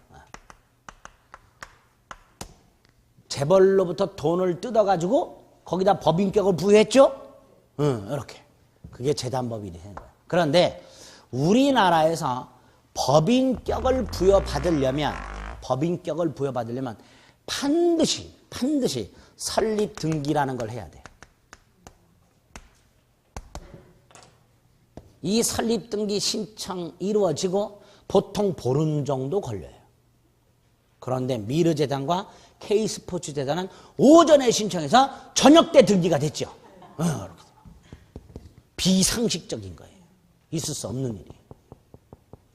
재벌로부터 돈을 뜯어가지고 거기다 법인격을 부여했죠? 이렇게. 그게 재단법인이 되는 거예요. 그런데 우리나라에서 법인격을 부여받으려면 반드시 설립 등기라는 걸 해야 돼요. 이 설립 등기 신청 이루어지고 보통 보름 정도 걸려요. 그런데 미르재단과 K스포츠재단은 오전에 신청해서 저녁 때 등기가 됐죠. 비상식적인 거예요. 있을 수 없는 일이에요.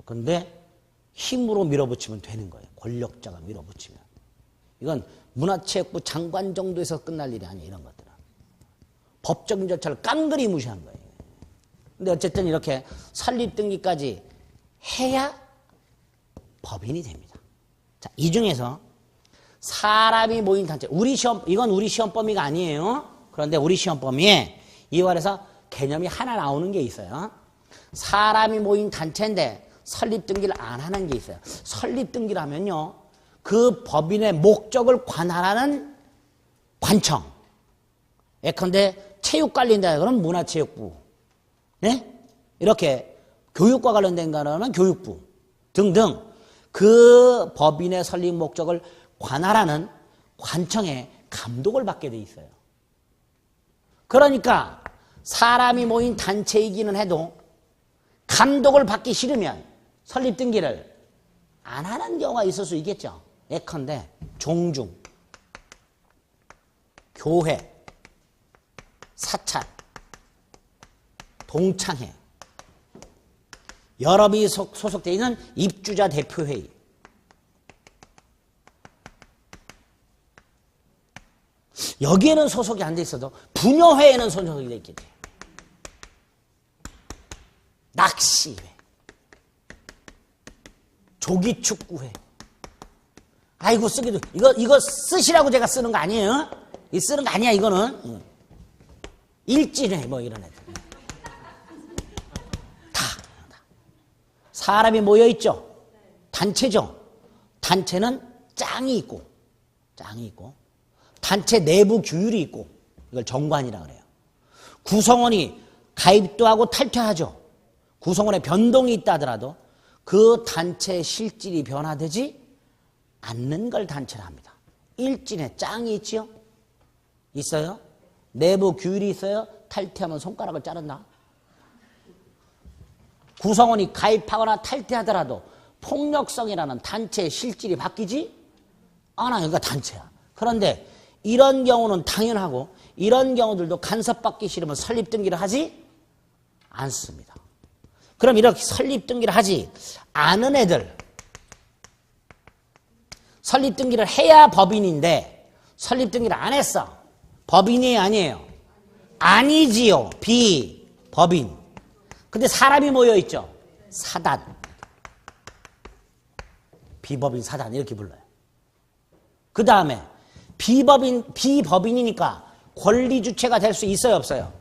그런데 힘으로 밀어붙이면 되는 거예요. 권력자가 밀어붙이면. 이건 문화체육부 장관 정도에서 끝날 일이 아니에요. 이런 것들은. 법적인 절차를 깡그리 무시한 거예요. 근데 어쨌든 이렇게 설립등기까지 해야 법인이 됩니다. 자, 이 중에서 사람이 모인 단체. 이건 우리 시험 범위가 아니에요. 그런데 우리 시험 범위에 이월에서 개념이 하나 나오는 게 있어요. 사람이 모인 단체인데 설립등기를 안 하는 게 있어요. 설립등기를 하면요. 그 법인의 목적을 관할하는 관청. 예컨대 체육관리인다. 그러면 문화체육부. 네? 이렇게 교육과 관련된 거는 교육부 등등 그 법인의 설립 목적을 관할하는 관청에 감독을 받게 돼 있어요. 그러니까 사람이 모인 단체이기는 해도 감독을 받기 싫으면 설립등기를 안 하는 경우가 있을 수 있겠죠. 예컨대 종중, 교회, 사찰, 동창회, 여러분이 소속되어 있는 입주자 대표회의, 여기에는 소속이 안 돼 있어도 부녀회에는 소속이 돼 있겠죠. 낚시회, 조기축구회. 아이고 쓰기도 이거 쓰시라고 제가 쓰는 거 아니에요? 이 쓰는 거 아니야 이거는. 일진회 뭐 이런 애들. 다. 사람이 모여있죠. 단체죠. 단체는 짱이 있고 단체 내부 규율이 있고 이걸 정관이라 그래요. 구성원이 가입도 하고 탈퇴하죠. 구성원의 변동이 있다 하더라도 그 단체의 실질이 변화되지 않는 걸 단체라 합니다. 일진에 짱이 있지요? 있어요? 내부 규율이 있어요? 탈퇴하면 손가락을 자른다. 구성원이 가입하거나 탈퇴하더라도 폭력성이라는 단체의 실질이 바뀌지 않아요. 그러니까 단체야. 그런데 이런 경우는 당연하고 이런 경우들도 간섭받기 싫으면 설립등기를 하지 않습니다. 그럼 이렇게 설립등기를 하지 않은 애들, 설립등기를 해야 법인인데 설립등기를 안 했어. 법인이 아니에요. 아니지요. 비법인. 근데 사람이 모여있죠. 사단. 비법인 사단 이렇게 불러요. 그 다음에 비법인이니까 권리주체가 될 수 있어요 없어요?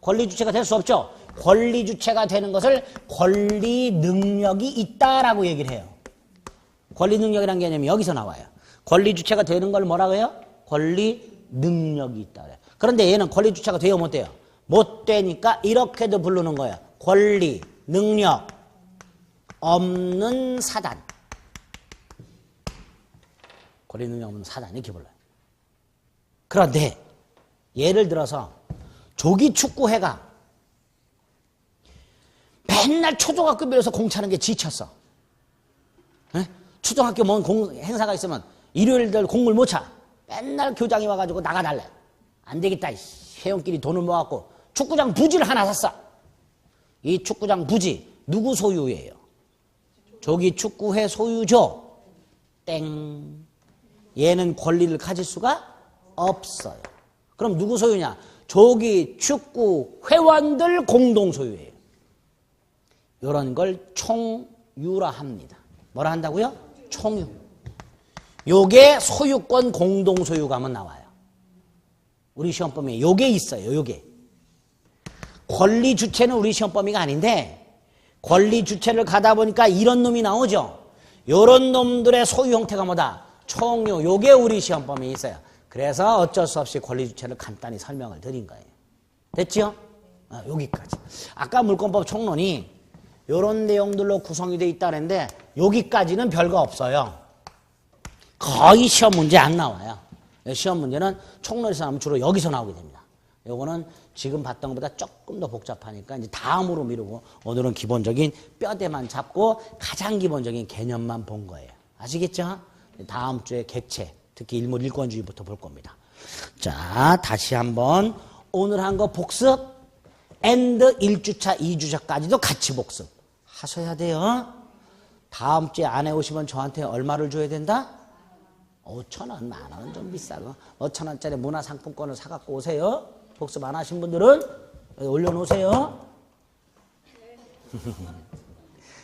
권리주체가 될 수 없죠. 권리주체가 되는 것을 권리능력이 있다라고 얘기를 해요. 권리능력이라는 개념이 여기서 나와요. 권리주체가 되는 걸 뭐라고 해요? 권리능력이 있다. 그런데 얘는 권리주체가 돼요 못 돼요? 못 되니까 이렇게도 부르는 거예요. 권리능력 없는 사단. 권리능력 없는 사단 이렇게 불러요. 그런데 예를 들어서 조기축구회가 맨날 초등학교 빌려서 공차는 게 지쳤어. 에? 초등학교 뭔 행사가 있으면 일요일들 공을 못 차. 맨날 교장이 와가지고 나가달래. 안 되겠다. 회원끼리 돈을 모아갖고 축구장 부지를 하나 샀어. 이 축구장 부지 누구 소유예요? 조기 축구회 소유죠. 땡. 얘는 권리를 가질 수가 없어요. 그럼 누구 소유냐? 조기 축구 회원들 공동 소유예요. 이런 걸 총유라 합니다. 뭐라 한다고요? 총유. 요게 소유권 공동 소유가면 나와요. 우리 시험 범위에 요게 있어요. 요게. 권리 주체는 우리 시험 범위가 아닌데 권리 주체를 가다 보니까 이런 놈이 나오죠. 요런 놈들의 소유 형태가 뭐다? 총유. 요게 우리 시험 범위에 있어요. 그래서 어쩔 수 없이 권리 주체를 간단히 설명을 드린 거예요. 됐죠? 여기까지. 아까 물권법 총론이 요런 내용들로 구성이 되어 있다는데 여기까지는 별거 없어요. 거의 시험 문제 안 나와요. 시험 문제는 총론에서 나오면 주로 여기서 나오게 됩니다. 요거는 지금 봤던 것보다 조금 더 복잡하니까 이제 다음으로 미루고 오늘은 기본적인 뼈대만 잡고 가장 기본적인 개념만 본 거예요. 아시겠죠? 다음 주에 객체, 특히 일몰 일권주의부터 볼 겁니다. 자, 다시 한번 오늘 한 거 복습, and 1주차, 2주차까지도 같이 복습 하셔야 돼요. 다음 주에 안 해오시면 저한테 얼마를 줘야 된다? 5,000원, 만원 좀 비싸고 5,000원짜리 문화상품권을 사갖고 오세요. 복습 안 하신 분들은 올려놓으세요.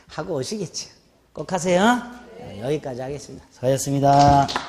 하고 오시겠지. 꼭 하세요. 여기까지 하겠습니다. 수고하셨습니다.